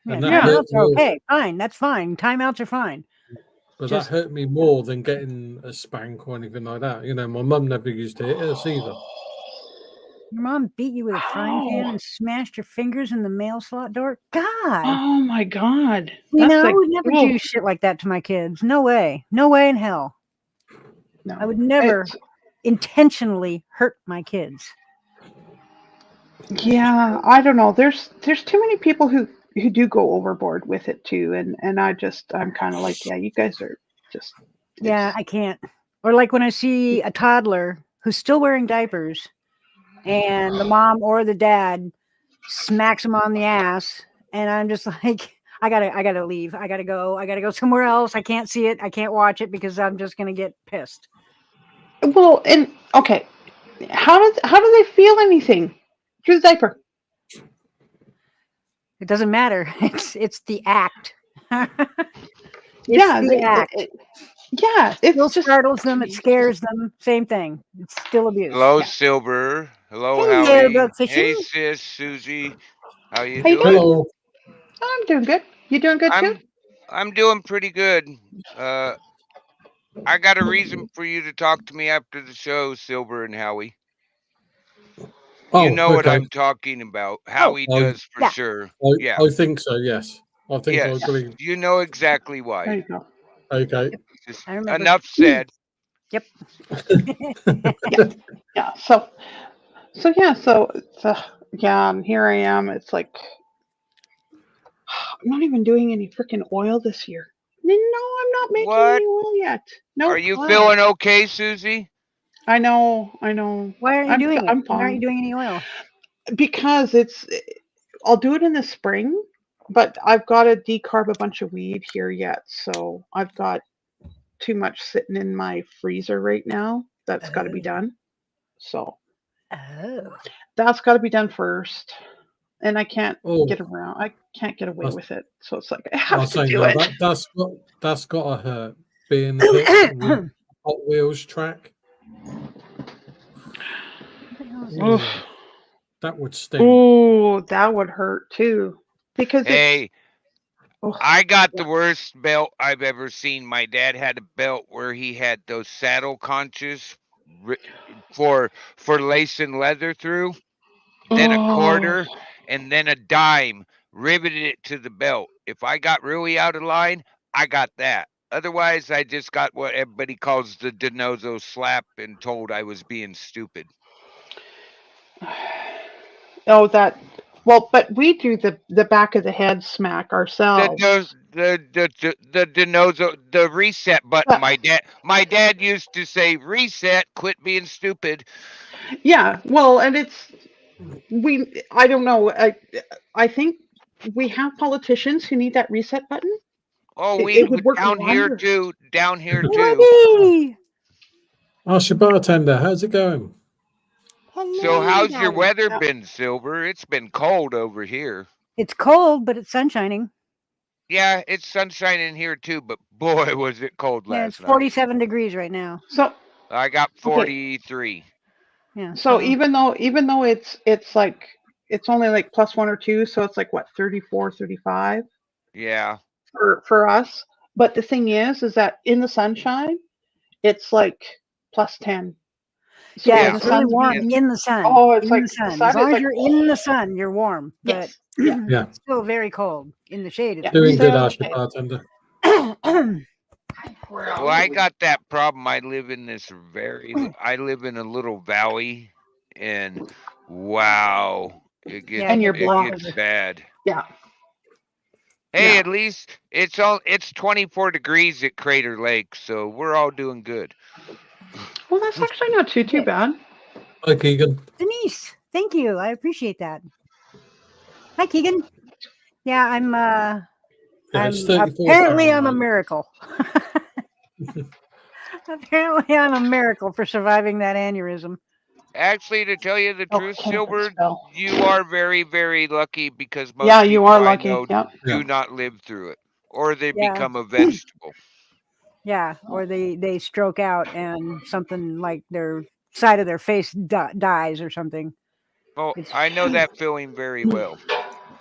Yeah, And that Yeah. hurt timeouts me are more. okay. Fine. That's fine. Timeouts are fine. But Just- that hurt me more than getting a spank or anything like that. You know, my mum never used to hit us either. Your mom beat you with a frying pan Ow. and smashed your fingers in the mail slot door? God. Oh my God. You That's know, like, I would never whoa. do shit like that to my kids. No way. No way in hell. No. I would never It's- intentionally hurt my kids. yeah, I don't know. There's too many people who do go overboard with it too, and I'm kind of like, yeah, you guys are just Yeah, it's- I can't. Or like when I see a toddler who's still wearing diapers and the mom or the dad smacks him on the ass, and I'm just like, I gotta leave. I gotta go somewhere else. I can't see it. I can't watch it because I'm just gonna get pissed. well, and okay, how do they feel anything through the diaper? It doesn't matter. It's the act. It's Yeah, the act. yeah, It still it's just startles them. It scares them. Same thing. It's still abuse. Hello, Yeah. Silver. Hello, Hello, Howie. Buckfishing. Hey, sis, Susie. How you How you doing? doing? Hello. I'm doing good. You doing good too? I'm doing pretty good. I got a reason for you to talk to me after the show, Silver and Howie. Oh, You know what okay. I'm talking about. Howie does for yeah. sure. I, Yeah. I think so, yes. I think I Yes. agree. You know exactly There why. you go. Okay. Just I remember. enough said. Yep. Yeah. So yeah. So yeah. And here I am. It's like I'm not even doing any freaking oil this year. No, I'm not making What? any oil yet. No. Are you feeling okay, Susie? I know. Why aren't you doing it? I'm Why aren't you fine doing any oil? because I'll do it in the spring, but I've got to decarb a bunch of weed here yet. So I've got too much sitting in my freezer right now. That's got to be Oh. done. So Oh. that's got to be done first. And I can't Oh, get around. I can't get away That's- with it. So it's like I I have was to saying do now it. that's got to hurt. Being hit with Hot Wheels track. Oof. That would sting. Ooh, that would hurt too. Because it's Hey, oh, I got the worst belt I've ever seen. My dad had a belt where he had those saddle conches ri- for lacing leather through, then a oh, quarter, and then a dime, riveted it to the belt. If I got really out of line, I got that. Otherwise, I just got what everybody calls the DeNozo slap and told I was being stupid. oh that well, but we do the back of the head smack The ourselves. the DeNozo, the reset button. Yeah. My dad used to say, "Reset, quit being stupid." Yeah, well, and it's I don't know. I think we have politicians who need that reset button. Oh, It would work down here wonders. too. Down here too. Woody! Ask your bartender, how's it going? So Hello, how's your darling. weather Yeah. been, Silver? It's been cold over here. It's cold, but it's sun shining. Yeah, it's sunshine in here too, but boy, was it cold Yeah, it's last night. 47 degrees right now. So I got okay. 43. Yeah. So even though it's like it's only like plus 1 or 2, so it's like what 34, 35 Yeah. for us. But the thing is that in the sunshine, it's like plus 10. So yeah, Yeah. the it's really sun's warm being in the sun. oh, it's in like the the sun. sun As long is as like you're in the sun, you're warm. But yes, yeah, Yeah. it's still very cold. In the shade, it's yeah. Doing good, So ask your bartender. Well, I got that problem. I live in I live in a little valley, and wow, Yeah, and you're it gets blocked. gets bad. Yeah. Hey, Yeah. at least it's 24 degrees at Crater Lake, so we're all doing good. Well, that's actually not too Okay. bad. Hi, Keegan. Denise, thank you. I appreciate that. Hi, Keegan. Yeah, I'm Yeah, it's 34 apparently I'm a Fahrenheit. miracle. Apparently I'm a miracle for surviving that aneurysm. Actually, to tell you the Oh, truth, cannabis Silver, spell. you are very, very lucky because most Yeah, you people are I lucky. know Yeah. do Yeah. not live through it, or they Yeah. become a vegetable. Yeah, or they stroke out and something like their side of their face dies or something. Oh, It's I know that feeling very well.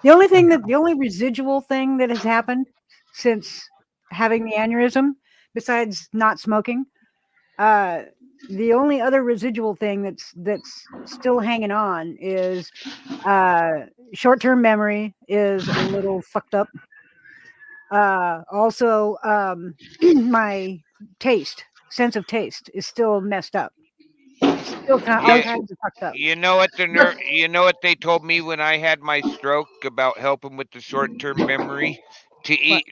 the only residual thing that has happened since having the aneurysm, besides not smoking, the only other residual thing that's still hanging on is short-term memory is a little fucked up. Also, my sense of taste is still messed up. It's still all Yeah. kinds of fucked up. You know what you know what they told me when I had my stroke about helping with the short-term memory? To eat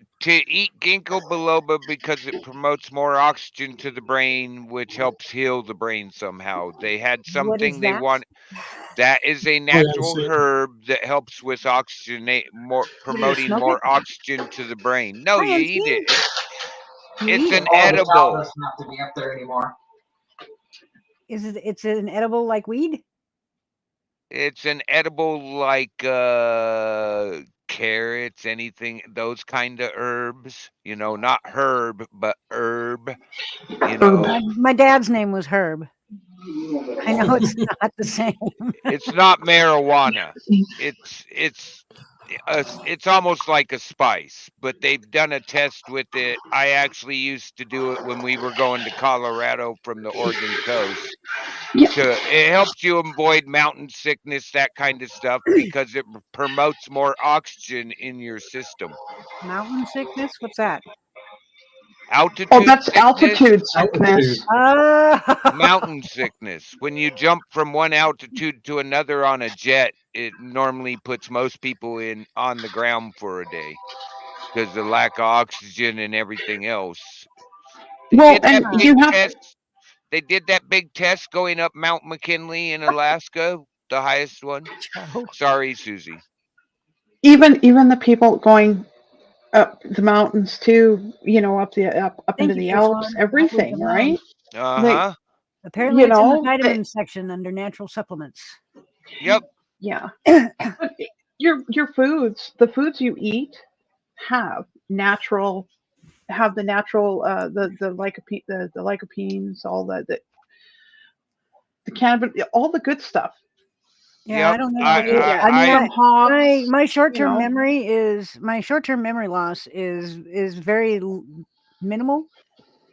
ginkgo biloba because it promotes more oxygen to the brain, which helps heal the brain somehow. They had What is something they that? want. That is a natural herb that helps with oxygenate more, What do you promoting smoke more it? oxygen to the brain. No, Hi, you eat Auntie. it. You It's eat an it. Oh, the edible. top doesn't have to be up there anymore. It's an edible like weed? It's an edible like carrots, anything, those kind of herbs. You know, not herb, but herb. You know, My dad's name was Herb. I know it's not the same. it's not marijuana. It's almost like a spice, but they've done a test with it. I actually used to do it when we were going to Colorado from the Oregon coast. Yeah. It helps you avoid mountain sickness, that kind of stuff, because it promotes more oxygen in your system. Mountain sickness? What's that? Altitude Oh, that's sickness, altitude sickness. mountain sickness. When you jump from one altitude to another on a jet, it normally puts most people on the ground for a day because the lack of oxygen and everything else. Well, and you have Test. They did that big test going up Mount McKinley in Alaska, the highest one. Joe. Sorry, Susie. even the people going up the mountains too, up Thank into you, the Chris Alps, Vaughn. I will everything, go right? on. Uh-huh. Apparently, it's in the They, vitamins section under natural supplements. Yep. yeah. But your foods, the foods you eat, have the natural the lycopenes, all the cannabis, all the good stuff. Yeah, I Yep. don't know. I I mean, from hogs. my short-term know. memory is my short-term memory loss is very minimal.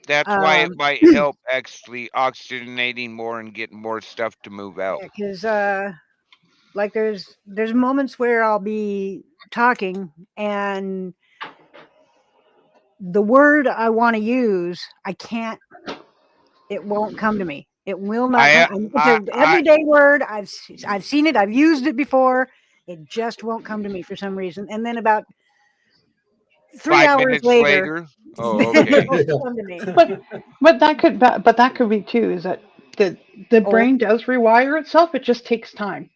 That's why it might help actually oxygenating more and getting more stuff to move out. Because like there's moments where I'll be talking and the word I want to use, I can't. It won't come to me. It will not come. It's an everyday word. I've seen it. I've used it before. It just won't come to me for some reason. And then about 3 5 hours minutes later, later. Oh, then okay. it'll come to me. But that could be too. Is that the brain does rewire itself? It just takes time.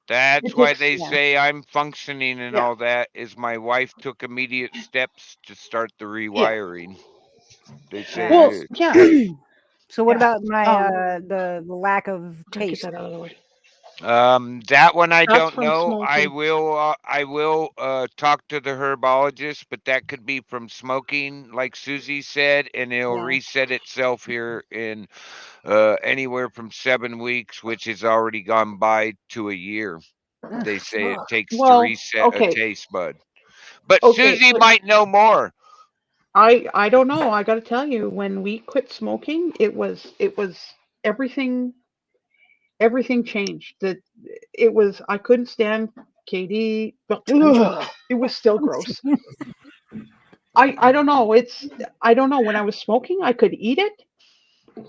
That's It why takes- they yeah. say I'm functioning and Yeah. all that is my wife took immediate steps to start the rewiring. They say Yeah. Well, it is. yeah. So what Yeah. about my the lack of Gotta get taste? that out of the way. That one I That's don't from know. I smoking. will talk to the herbologist, but that could be from smoking, like Susie said, and it'll Yeah. reset itself here in anywhere from 7 weeks, which has already gone by to a year. They say it takes to Well, reset a okay. taste bud. But Okay, Susie but might know more. I don't know. I got to tell you, when we quit smoking, it was everything changed. That it was I couldn't stand Katie, but it was still gross. I don't know. I don't know. When I was smoking, I could eat it,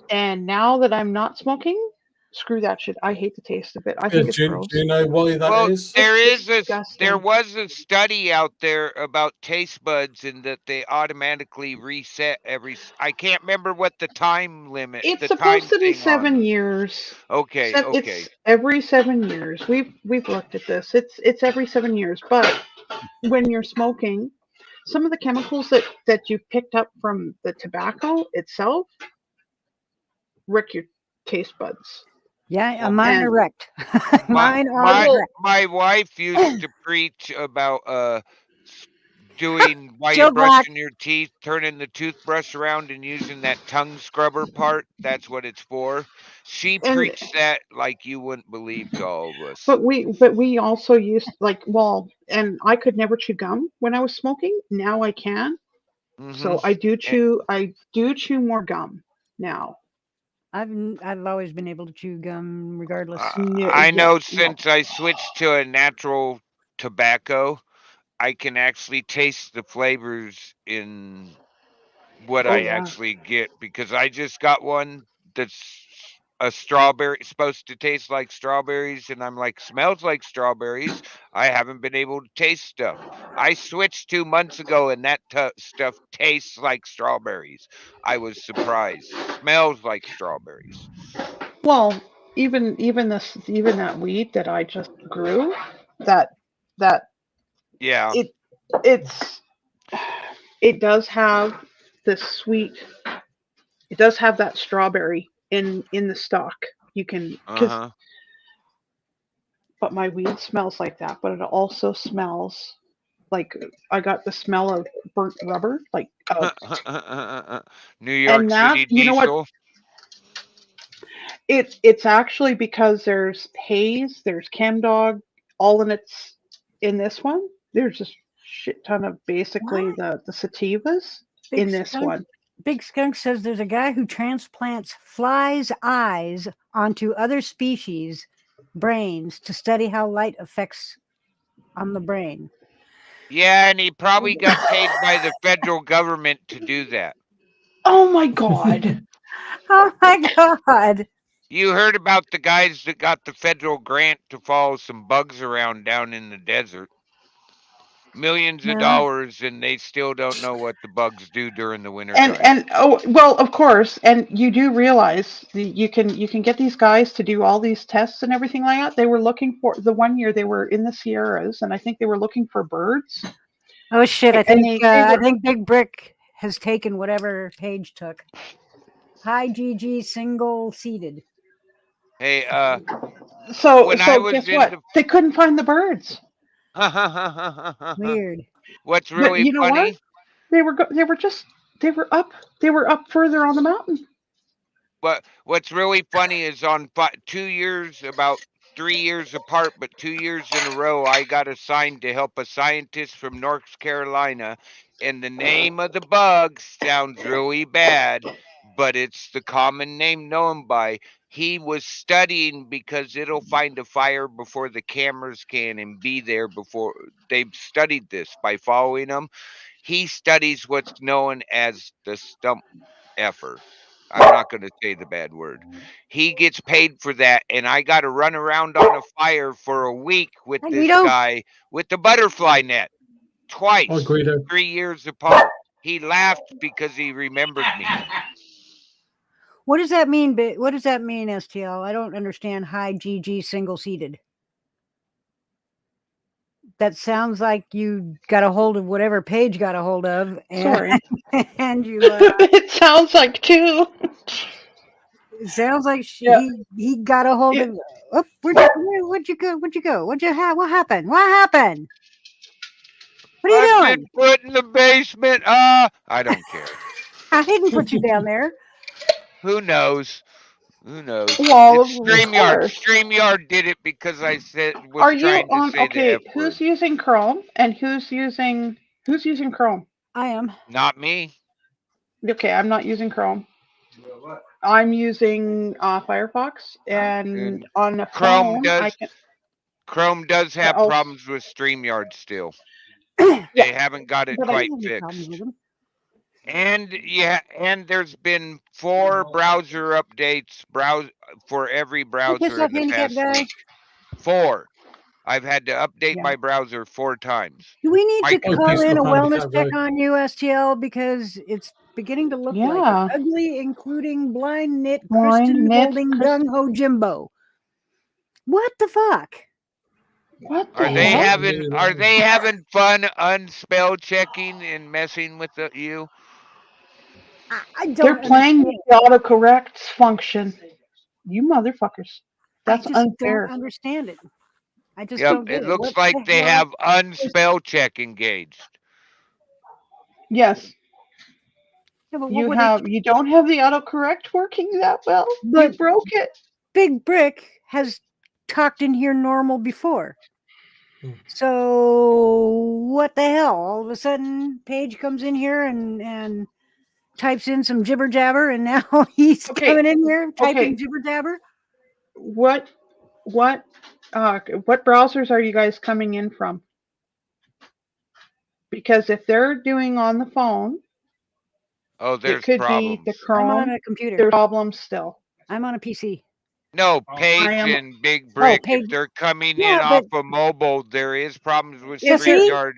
and now that I'm not smoking, screw that shit. I hate the taste of it. I think it's do gross. you know why that Well, is? there It's there disgusting. was a study out there about taste buds and that they automatically reset I can't remember what the time limit, It's the time supposed to be thing on 7 years. Okay, okay. It's every 7 years. We've looked at this. It's every 7 years. But when you're smoking, some of the chemicals that you picked up from the tobacco itself wreck your taste buds. Yeah, Well, mine are And wrecked. my Mine are my wrecked. my wife used to preach about doing while you're Joe Black. brushing your teeth, turning the toothbrush around and using that tongue scrubber part. That's what it's for. She and preached that like you wouldn't believe to all of us. but we also used and I could never chew gum when I was smoking. Now I can. So Mm-hmm. I do chew more gum now. I've always been able to chew gum regardless. I Yeah, know no. since I switched to a natural tobacco, I can actually taste the flavors in what Oh I yeah. actually get because I just got one that's a strawberry, supposed to taste like strawberries, and I'm like, smells like strawberries. I haven't been able to taste stuff. I switched 2 months ago, and that stuff tastes like strawberries. I was surprised. Smells like strawberries. Well, even that weed that I just grew, that that Yeah. it it's it does have the sweet. It does have that strawberry in the stock. You can Uh huh. but my weed smells like that, but it also smells like I got the smell of burnt rubber, New York and that City you know what diesel. it's actually because there's haze, there's ChemDog, all in this one. There's just shit ton of basically the sativas in this Skunk, one. Big Skunk says there's a guy who transplants flies' eyes onto other species' brains to study how light affects on the brain. Yeah, and he probably got paid by the federal government to do that. Oh my god. Oh my god! You heard about the guys that got the federal grant to follow some bugs around down in the desert. millions No. of dollars, and they still don't know what the bugs do during the winter And time. and oh well, of course, and you do realize you can get these guys to do all these tests and everything like that. They were looking for the one year they were in the Sierras, and I think they were looking for birds. Oh shit! I And think they I were- think Big Brick has taken whatever Paige took. High GG single seated. Hey, So when I so was guess in what? the- They couldn't find the birds. Weird. What's But really you know funny? what? They were up further on the mountain. What's really funny is on 2 years, about 3 years apart, but 2 years in a row, I got assigned to help a scientist from North Carolina, and the name of the bug sounds really bad, but it's the common name known by. He was studying because it'll find a fire before the cameras can and be there before they've studied this by following them. He studies what's known as the stump effer. I'm not going to say the bad word. He gets paid for that, and I got to run around on a fire for a week with Hi, this Guido. guy with the butterfly net twice, Hi, Guido. 3 years apart. He laughed because he remembered me. What does that mean? What does that mean, STL? I don't understand. High GG single seated. That sounds like you got a hold of whatever Paige got a hold of, and, Sorry. and you. It sounds like two. It sounds like Yeah. he got a hold Yeah. of. Oh, where'd you go? Where'd you go? What happened? What happened? What are you I've doing? been put in the basement. I don't care. I didn't put you down there. Who knows? Who knows? Well, It's of StreamYard. course. StreamYard did it because I was Are you trying to on? say the Okay, F who's word. using Chrome and who's using Chrome? I am. Not me. Okay, I'm not using Chrome. I'm using Firefox, and on the Chrome phone, I does. can. Chrome does have I'll- problems with StreamYard still. They haven't got it But I quite don't have any problems fixed. with them. And there's been 4 browser updates for every Hey, browser piss off in the handicap past guy. week. 4. I've had to update Yeah. my browser 4 times. Do we need to Mike- Oh, call piece in a of wellness handicap check guy. on you, STL, because it's beginning to look like Yeah. it. Ugly, including blind knit Blind Kristen knit holding Kristen- gung ho Jimbo. What the fuck? What the Are they hell? having fun unspell checking and messing with you? I don't. They're playing understand. with the autocorrect function. You motherfuckers. That's I just unfair. don't understand it. I just Yep, don't get it it. looks What like the they hell? have unspell check engaged. Yes, Yeah, but what you would you don't have the autocorrect working that well. You But- broke it. Big Brick has talked in here normal before. Hmm. So what the hell? All of a sudden, Paige comes in here and types in some jibber jabber, and now he's Okay, coming in here typing okay. jibber jabber. What browsers are you guys coming in from? Because if they're doing on the phone, Oh, there's it could problems. be the I'm on Chrome. a computer. There's problems still. I'm on a PC. No, I Page am- and Big Brick, Paige- if they're coming Yeah, in off but- of mobile, there is problems with Yeah, see? StreamYard.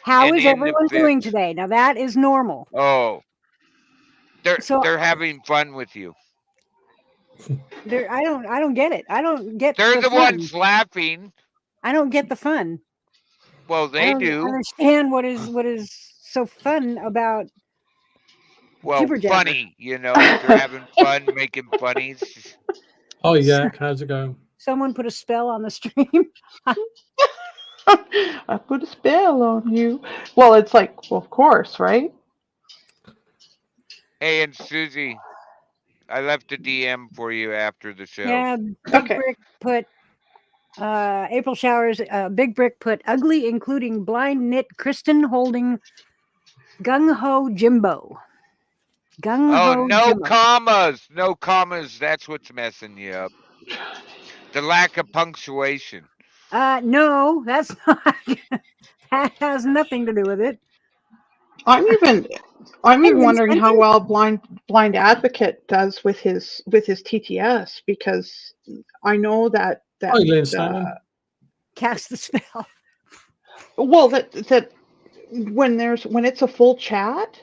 How And is in the everyone doing fix. today? Now that is normal. Oh, So- they're having fun with you. I don't get it. I don't get. They're the fun. ones laughing. I don't get the fun. Well, I they don't do. understand what is so fun about. Well, jibber jabber. funny, they're having fun making funnies. Hi, Yak. How's it going? Someone put a spell on the stream. I put a spell on you. Well, it's like, well, of course, right? Hey, and Susie, I left a DM for you after the show. Yeah, Big Okay. Brick put April Showers. Big Brick put ugly, including blind knit Kristen holding gung ho Jimbo. Gung Oh, ho no Jimbo. commas. No commas. That's what's messing you up. The lack of punctuation. No, that's not. That has nothing to do with it. I'm even Hey, wondering how Spencer. well blind advocate does with his TTS, because I know that Hi, Lynn Stanley. Cast the spell. well that when it's a full chat,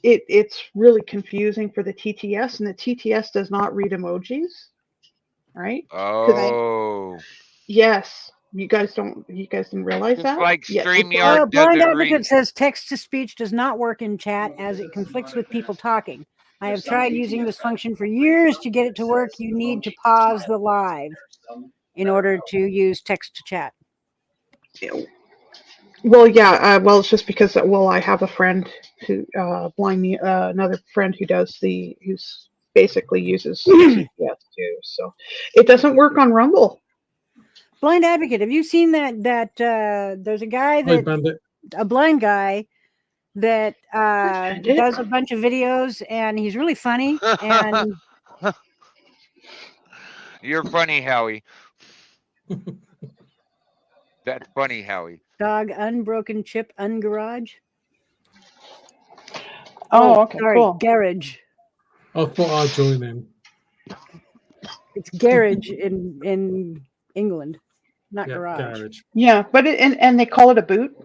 it's really confusing for the TTS, and the TTS does not read emojis, right? Oh, Yes, you guys didn't realize just that? like Yeah, StreamYard Blind doesn't read. Advocate says text to speech does not work in chat as it conflicts with people talking. I have tried using this function for years to get it to work. You need to pause the live in order to use text to chat. well, yeah, well, it's just because I have a friend who another friend who's basically uses TTS too, so it doesn't work on Rumble. Blind Advocate, have you seen that there's a guy Hi, that Bandit. a blind guy that Bandit? does a bunch of videos, and he's really funny, and You're funny, Howie. That's funny, Howie. dog unbroken chip ungarage. Oh, okay, sorry, cool. garage. I thought I'd join in. It's garage in England, not Yeah, garage. Yeah, but and they call it a boot.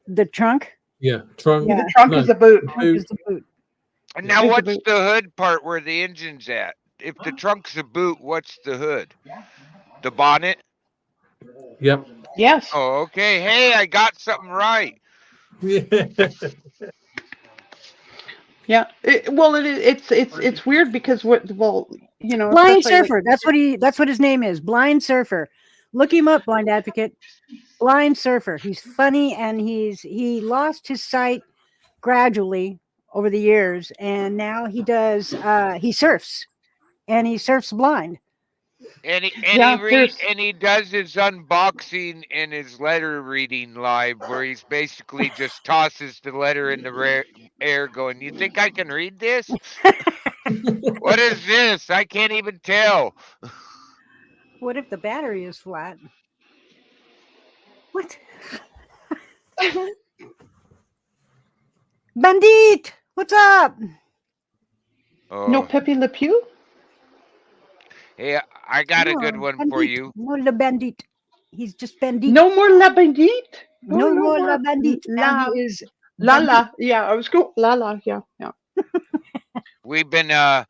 The trunk. Yeah, trunk. Yeah. The trunk No, is a boot. Trunk is the boot. And now, Here's the what's boot. the hood part where the engine's at? If the trunk's a boot, what's the hood? The bonnet? Yep. Yes. Oh, okay. Hey, I got something right. Yeah. Yeah. It's weird because Blind especially, Surfer. That's what his name is. Blind Surfer. Look him up, Blind Advocate. Blind Surfer. He's funny, and he lost his sight gradually over the years, and now he surfs, and he surfs blind. And he there's- and he does his unboxing and his letter reading live, where he's basically just tosses the letter in the air, going, "You think I can read this? What is this? I can't even tell." What if the battery is flat? What? Bandit, what's up? Oh, no Pepe Le Pew? hey, I got a good No, one for Bandit. you. No, le Bandit. He's just Bandit. No more La Bandit? no more more la Bandit. Now La he is Lala. Yeah, I was going Lala. Yeah. We've been Donna.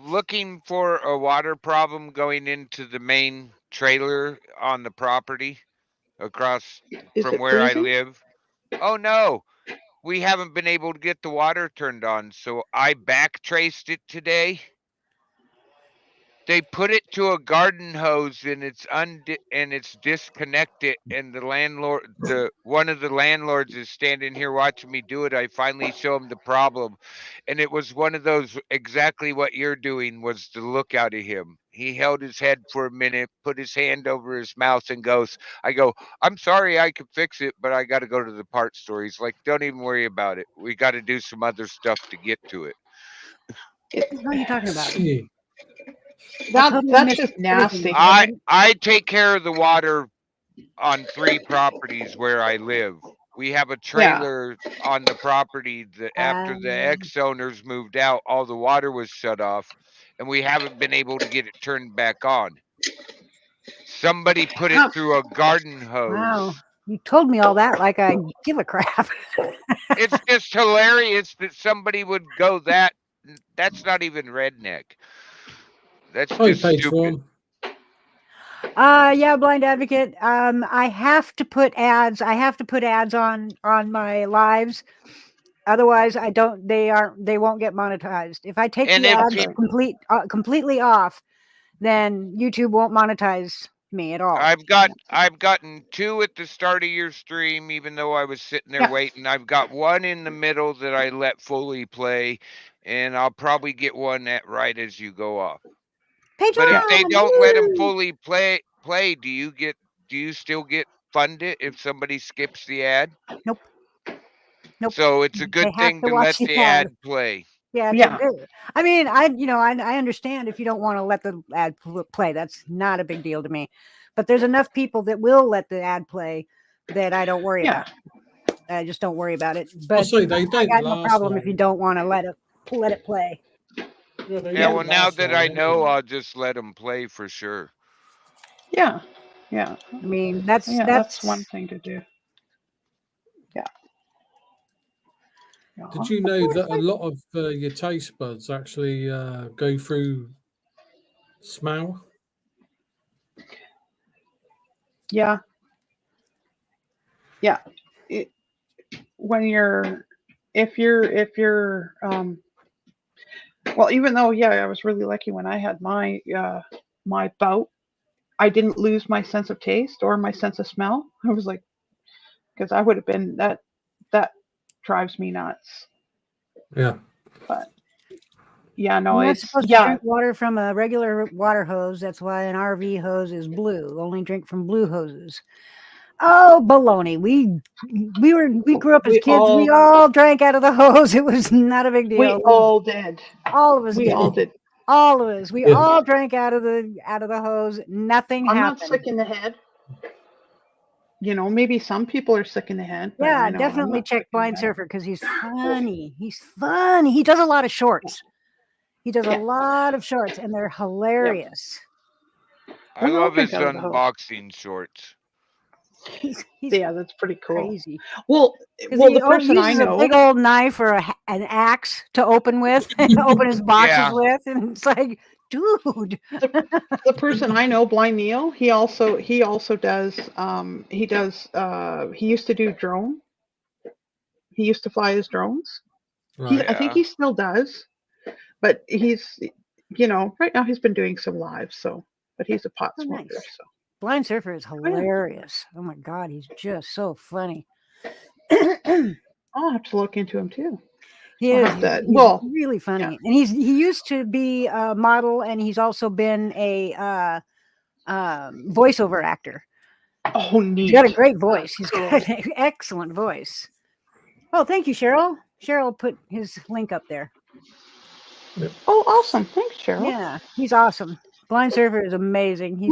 looking for a water problem going into the main trailer on the property across Is from it where I freezing? live. Oh no, we haven't been able to get the water turned on, so I back traced it today. They put it to a garden hose and it's disconnected, and one of the landlords is standing here watching me do it. I finally show him the problem, and it was one of those exactly what you're doing was the look out of him. He held his head for a minute, put his hand over his mouth, and I go, "I'm sorry, I could fix it, but I got to go to the parts store." He's like, "Don't even worry about it. We got to do some other stuff to get to it." What are you talking about? Gee. I totally That's missed just everything. nasty. I take care of the water on 3 properties where I live. We have a trailer on the property that after the ex-owners moved out, all the water was shut off, and we haven't been able to get it turned back on. Somebody put it through a garden hose. Wow. You told me all that like I give a crap. It's just hilarious that somebody would go that. That's not even redneck. That's Hi, just page stupid. one. Yeah, Blind Advocate. I have to put ads. I have to put ads on my lives. Otherwise, they won't get monetized. If I take And the if ads peop- completely off, then YouTube won't monetize me at all. I've gotten 2 at the start of your stream, even though I was sitting there waiting. I've got 1 in the middle that I let fully play, and I'll probably get 1 right as you go off. Page But if one, they don't let them woo! fully play, do you still get funded if somebody skips the ad? Nope. So it's a good They have thing to to let watch the the ad. ad play. Yeah. I mean, I understand if you don't want to let the ad play. That's not a big deal to me. But there's enough people that will let the ad play that I don't worry about. I just don't worry about it. But say they I don't got no last problem if you long. don't want to let it play. They Yeah, don't well, now last that long I know, anyway. I'll just let them play for sure. Yeah. Yeah. I mean, that's That's one thing to do. Yeah. Did you know that a lot of your taste buds actually go through smell? Yeah. Yeah. If you're well, even though, yeah, I was really lucky when I had my my bout, I didn't lose my sense of taste or my sense of smell. I was like, because I would have been that drives me nuts. Yeah. But yeah, no, You're not it's supposed to drink water from a regular water hose. That's why an RV hose is blue. Only drink from blue hoses. Oh, baloney. We grew up as We kids. We all drank out of the hose. It was not a big we deal. all did. All of us We did. all did. All of us. We Yeah. all drank out of the hose. Nothing I'm happened. not sick in the head. You know, maybe some people are sick in the head. But Yeah, I know I'm definitely not check sick in the Blind head. Surfer because he's funny. He's funny. He does a lot of shorts. He does a Yeah. lot of shorts, and they're hilarious. I Well, I'll love his drink out of the hose. unboxing shorts. He's Yeah, that's pretty cool. crazy. Well, 'Cause well, he the person I uses a know. big old knife or an axe to open with, open his boxes Yeah. with, and it's like, dude. The person I know, Blind Neil, he also does he used to do drone. He used to fly his drones. Right. I think Yeah. he still does, but he's right now he's been doing some lives, so but he's a pot Oh, smoker, nice. so Blind Surfer is yeah. hilarious. Oh my God, he's just so funny. I'll have to look into him too. He I'll is. have to- He's well, really funny, yeah. and he used to be a model, and he's also been a voiceover actor. Oh, neat. He's got a great voice. That's He's cool. got an excellent voice. Oh, thank you, Cheryl. Cheryl put his link up there. Oh, awesome. Thanks, Cheryl. Yeah, he's awesome. Blind Surfer is amazing. He's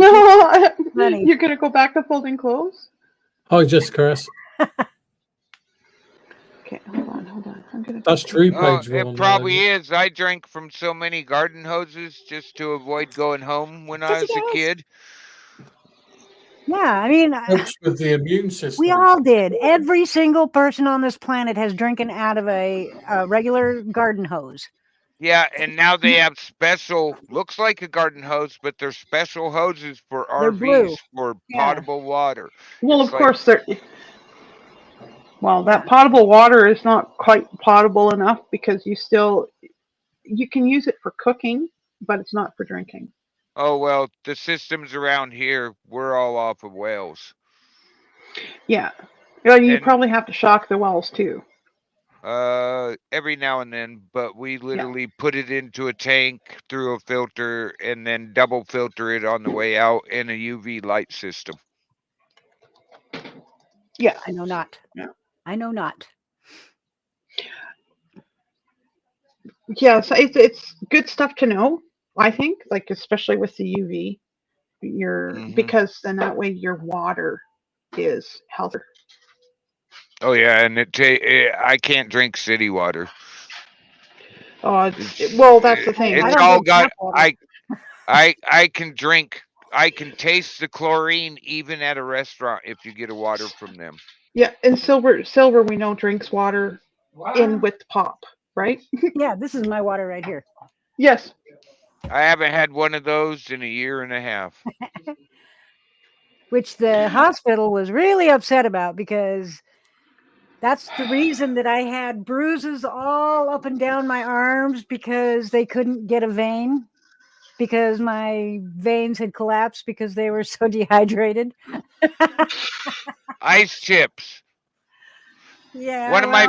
funny. You're gonna go back to folding clothes? Hi, Jessica. Okay, hold on. I'm gonna. That's true, Oh, Paige. it probably is. I drank from so many garden hoses just to avoid going home when I was a kid. Yeah, I mean, Helps with the immune system. we all did. Every single person on this planet has drinking out of a regular garden hose. Yeah, and now they have special, looks like a garden hose, but they're special hoses for They're blue. RVs for Yeah. potable water. Well, It's of course, that potable water is not quite potable enough because you can use it for cooking, but it's not for drinking. Oh, well, the systems around here, we're all off of wells. Yeah. Well, you And- probably have to shock the wells too. Every now and then, but we literally put it into a tank through a filter and then double filter it on the way out in a UV light system. Yeah. I know not. Yeah. I know not. Yeah, so it's good stuff to know, I think, like especially with the UV. Because then that way your water is healthier. Oh yeah, and I can't drink city water. Oh, well, that's the thing. It's all got. I can drink. I can taste the chlorine even at a restaurant if you get a water from them. Yeah, and Silver we know drinks water in with pop, right? Yeah, this is my water right here. Yes. I haven't had one of those in a year and a half. Which the hospital was really upset about because that's the reason that I had bruises all up and down my arms because they couldn't get a vein because my veins had collapsed because they were so dehydrated. Ice chips. Yeah. One of my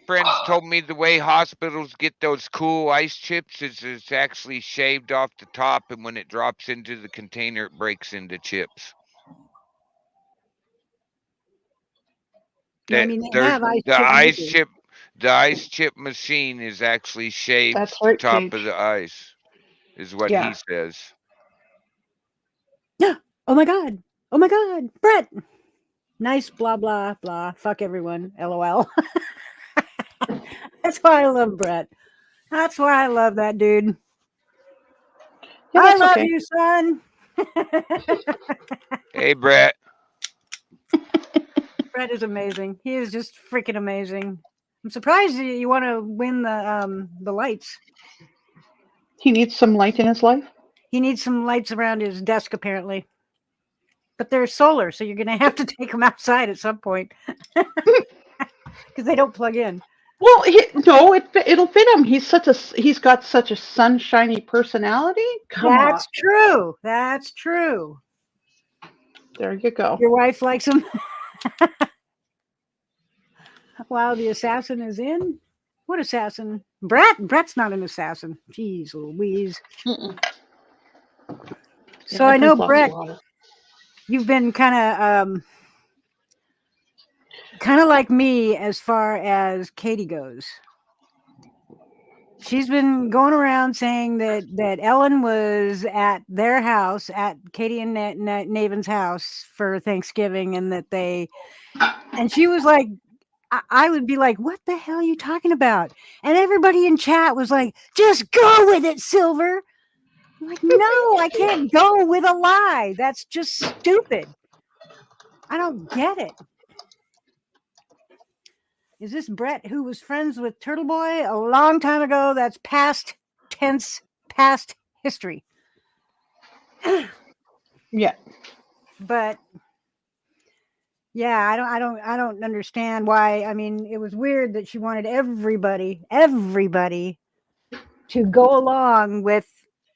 friends told me the way hospitals get those cool ice chips is it's actually shaved off the top, and when it drops into the container, it breaks into chips. I mean, they have the ice chip machine is actually shaved That's right, the top Paige. of the ice, is what Yeah. he says. Oh my God, Brett. Nice, blah, blah, blah. Fuck everyone. LOL. That's why I love Brett. That's why I love that dude. Yeah, I that's love okay. you, son. Hey, Brett. Brett is amazing. He is just freaking amazing. I'm surprised you want to win the lights. He needs some light in his life. He needs some lights around his desk, apparently. But they're solar, so you're going to have to take them outside at some point because they don't plug in. Well, no, it'll fit him. He's got such a sunshiny personality. Come on, That's true. That's true. there you go. Your wife likes him. While the assassin is in. What assassin? Brett's not an assassin. Jeez Louise. Mm-mm. So Yeah, I know, drink lots of Brett, water. you've been kind of like me as far as Katie goes. She's been going around saying that Ellen was at their house, at Katie and Naven's house for Thanksgiving, and and she was like, I would be like, what the hell are you talking about? And everybody in chat was like, just go with it, Silver. I'm like, no, I can't go with a lie. That's just stupid. I don't get it. Is this Brett who was friends with Turtle Boy a long time ago? That's past tense, past history. Yeah. But yeah, I don't understand why. I mean, it was weird that she wanted everybody to go along with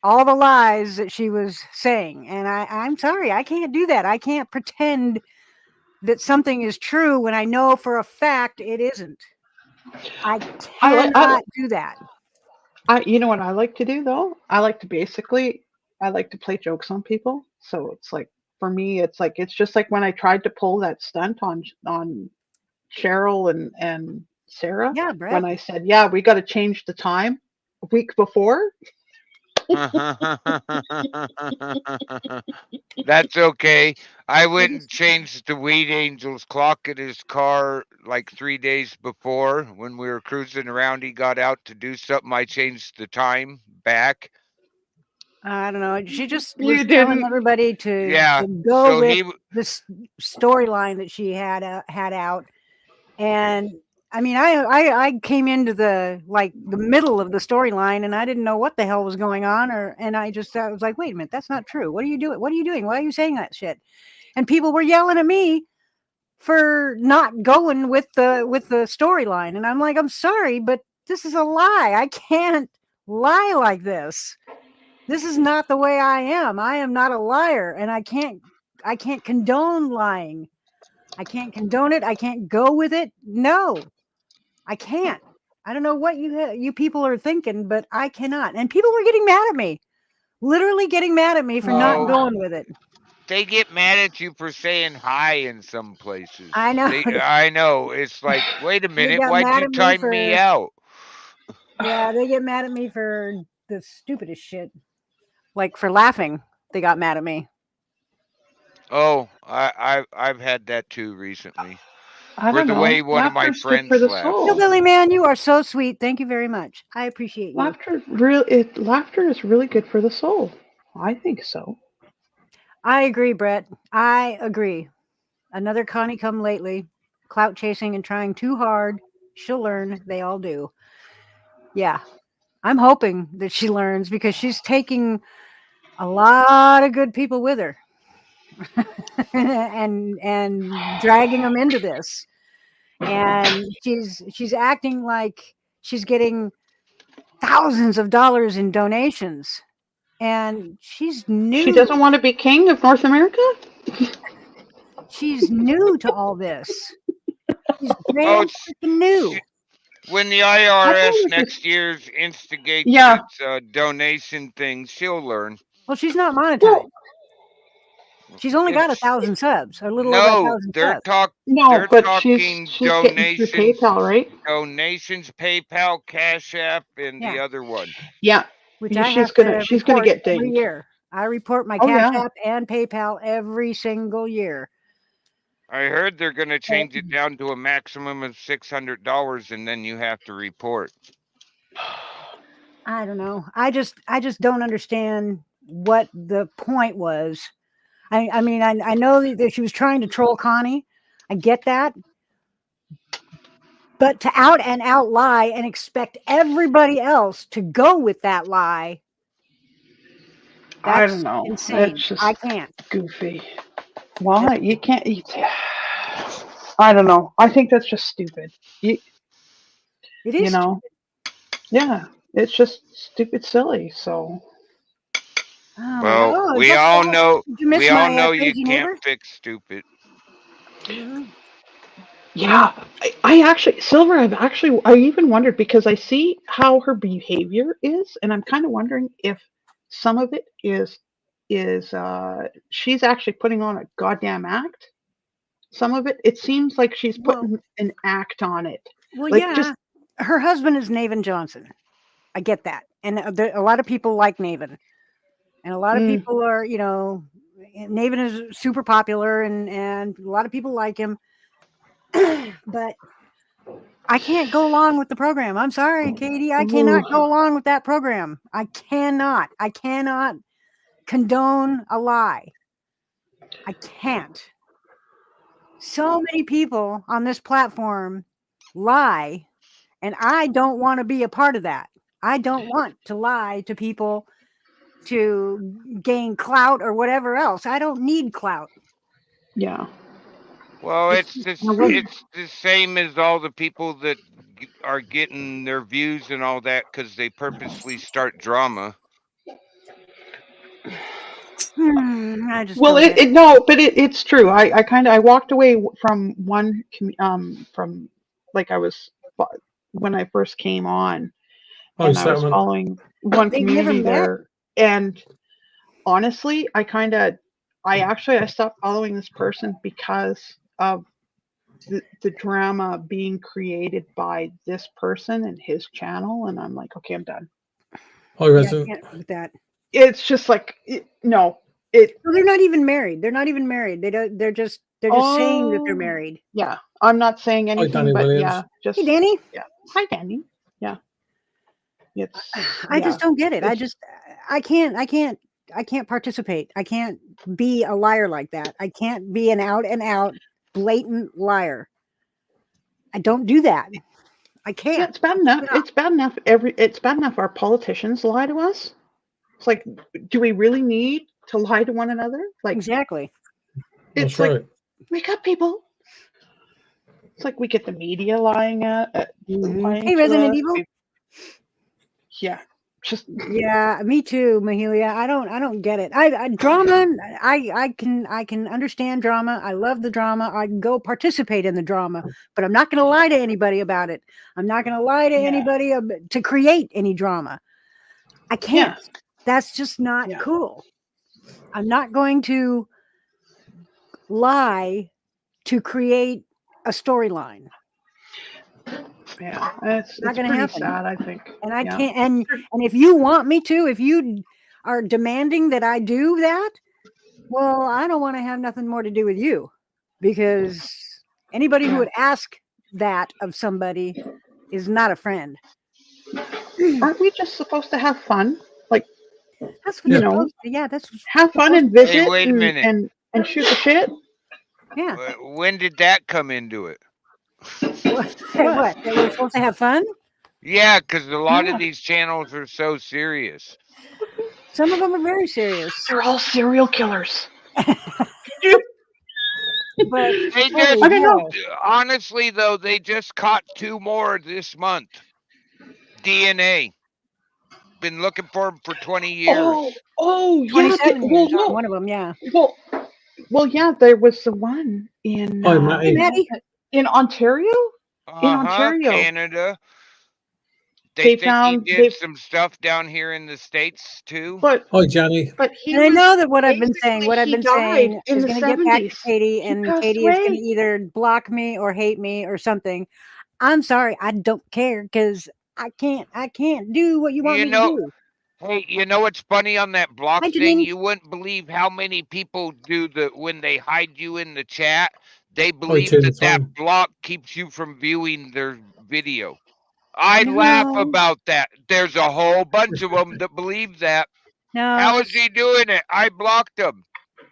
all the lies that she was saying. And I'm sorry, I can't do that. I can't pretend that something is true when I know for a fact it isn't. I cannot do that. You know what I like to do though? I like to play jokes on people. So it's like for me, it's just like when I tried to pull that stunt on Cheryl and Sarah. Yeah, Brett. When I said, "Yeah, we got to change the time a week before." That's okay. I went and changed the Weed Angel's clock in his car like 3 days before when we were cruising around. He got out to do something. I changed the time back. I don't know. She just You was telling didn't. everybody to Yeah. go So with this storyline that she had out. And I mean, I came into the middle of the storyline and I didn't know what the hell was going on, and I was like, wait a minute, that's not true. What are you doing? What are you doing? Why are you saying that shit? And people were yelling at me for not going with the storyline, and I'm like, I'm sorry, but this is a lie. I can't lie like this. This is not the way I am. I am not a liar, and I can't condone lying. I can't condone it. I can't go with it. No, I can't. I don't know what you people are thinking, but I cannot. And people were getting mad at me, literally getting mad at me for not Oh. going with it. They get mad at you for saying hi in some places. I know. I know. It's like, wait a minute, got why'd mad you at me time me for- out? Yeah, they get mad at me for the stupidest shit. Like for laughing, they got mad at me. Oh, I've had that too recently. I For don't the know. way one of my Laughter's good friends for the laughed. soul. Hillbilly man, you are so sweet. Thank you very much. I appreciate you. Laughter is really good for the soul. I think so. I agree, Brett. I agree. Another Connie come lately, clout chasing and trying too hard. She'll learn. They all do. Yeah. I'm hoping that she learns because she's taking a lot of good people with her and dragging them into this. And she's acting like she's getting thousands of dollars in donations. And she's new. She doesn't want to be king of North America? She's new to all this. She's brand freaking new. When the IRS next year instigates its donation thing, she'll learn. Well, she's not monetized. She's only got 1,000 subs, or a little over 1,000 they're subs. No, but talking she's getting through PayPal, right? Donations, PayPal, Cash App, and the other one. Yeah. Which she's gonna get dinged every year. I report my Cash App and PayPal every single year. I heard they're going to change it down to a maximum of $600, and then you have to report. I don't know. I just don't understand what the point was. I mean, I know that she was trying to troll Connie. I get that. But to out and out lie and expect everybody else to go with that lie, I that's don't know. insane. It's just I can't. goofy. Why? You can't eat. I don't know. I think that's just stupid. It is. You know? Yeah. It's just stupid silly. So. Oh my Well, God. Oh, we that's all awesome. know, Did you miss we all my know you crazy can't neighbor? fix stupid. Mhm. Yeah, I actually, Silver, I even wondered because I see how her behavior is, and I'm kind of wondering if some of it is she's actually putting on a goddamn act. Some of it, it seems like she's Well, putting an act on it. well, Like yeah. just Her husband is Navin Johnson. I get that, and a lot of people like Navin, and a lot of Mm. people are, you know, Navin is super popular, and a lot of people like him. But I can't go along with the program. I'm sorry, Katie. I cannot Ooh. go along with that program. I cannot. I cannot condone a lie. I can't. So many people on this platform lie, and I don't want to be a part of that. I don't want to lie to people to gain clout or whatever else. I don't need clout. Yeah. Well, It's it's the same as all the people that are getting their views and all that because they purposely start drama. I just Well, don't get it. no, but it's true. I walked away from one from like I was when I first came on, Oh, and I was settlement. following one They've never community met. there, and honestly, I stopped following this person because of the drama being created by this person and his channel, and I'm like, okay, I'm done. Hi, Yeah, I resident. can't with that. It's just like no. Well, they're not even married. They're not even married. They don't. They're just saying that they're Oh, married. yeah, I'm not saying anything, Danny but Williams. yeah, just Hey, Danny. yeah. Hi, Danny. Yeah, it's I just don't get it. It's- I can't participate. I can't be a liar like that. I can't be an out and out blatant liar. I don't do that. I yeah, can't. it's bad enough. Yeah. It's bad enough. It's bad enough our politicians lie to us. It's like, do we really need to lie to one another? Like, Exactly. it's That's like, right. wake up, people. It's like we get the media lying lying Hey, to Resident us. Evil. Yeah, just Yeah, me too, Mahalia. I don't get it. I drama. I can understand drama. I love the drama. I can go participate in the drama, but I'm not going to lie to anybody about it. I'm not going to lie to Yeah. anybody to create any drama. I can't. Yeah. That's just not Yeah. cool. I'm not going to lie to create a storyline. Yeah, it's Not gonna pretty happen. sad, I think. And I Yeah. can't. And if you want me to, if you are demanding that I do that, well, I don't want to have nothing more to do with you, because anybody who Yeah. would ask that of somebody is not a friend. Aren't we just supposed to have fun? Like, That's what you you're know, supposed to. Yeah, that's have fun and Hey, visit wait a minute. and shoot the shit? yeah. When did that come into it? What? That we're supposed to have fun? Yeah, because a lot Yeah. of these channels are so serious. Some of them are very serious. They're all serial killers. But They holy just, I don't know. hell. honestly though, they just caught 2 more this month. DNA. Been looking for them for 20 years. Oh, yeah. 27 years on Well, one of them, yeah. well, yeah. There was the one in Hi, Matty. Hey, Maddie. in Ontario. Ontario. Canada. They They think found- he did they- some stuff down here in the States too. But Hi, Johnny. he And I was know that what I've been saying, basically, he died in is the going to get back to 70s. Katie, He and passed Katie is going away. to either block me or hate me or something. I'm sorry, I don't care, because I can't do what you want You me know- to do. Hey, you know what's funny on that block Hi, thing? Janine. You wouldn't believe how many people do when they hide you in the chat. They believe Tina, that fine. block keeps you from viewing their video. I laugh No. about that. There's a whole bunch of them that believe that. No. How is he doing it? I blocked him.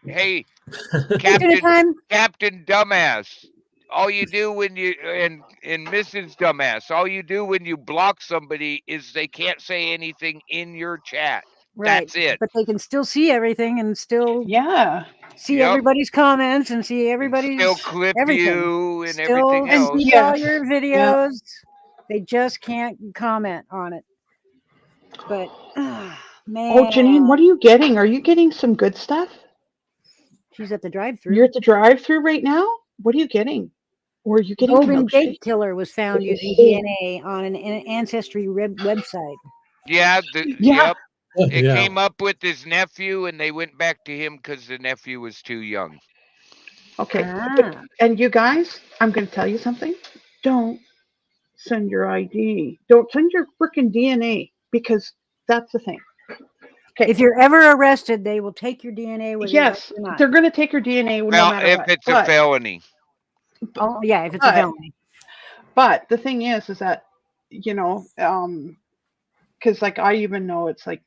Hey, Dinner Captain time. Captain Dumbass. All you do when you and Mrs. Dumbass, all you do when you block somebody is they can't say anything in your chat. Right. That's it. But they can still see everything and still Yeah. see Yep. everybody's comments and see And everybody's still clip everything. you and Still everything And else. see all Yes. your videos. They just can't comment on it. But man, Oh, Janine, what are you getting? Are you getting some good stuff? she's at the drive-through. You're at the drive-through right now? What are you getting? Or are you getting Golden Gate milkshake? Killer was found using DNA on an ancestry website. Yeah, Yeah. yep. It Yeah. came up with his nephew and they went back to him because the nephew was too young. Okay. Ah. And you guys, I'm going to tell you something. Don't send your ID. Don't send your freaking DNA because that's the thing. Okay. If you're ever arrested, they will take your DNA whether Yes, you like it or not. they're going to take your DNA no Well, matter if what. it's a felony. Oh yeah, if it's a But- felony. But the thing is that, because like I even know it's like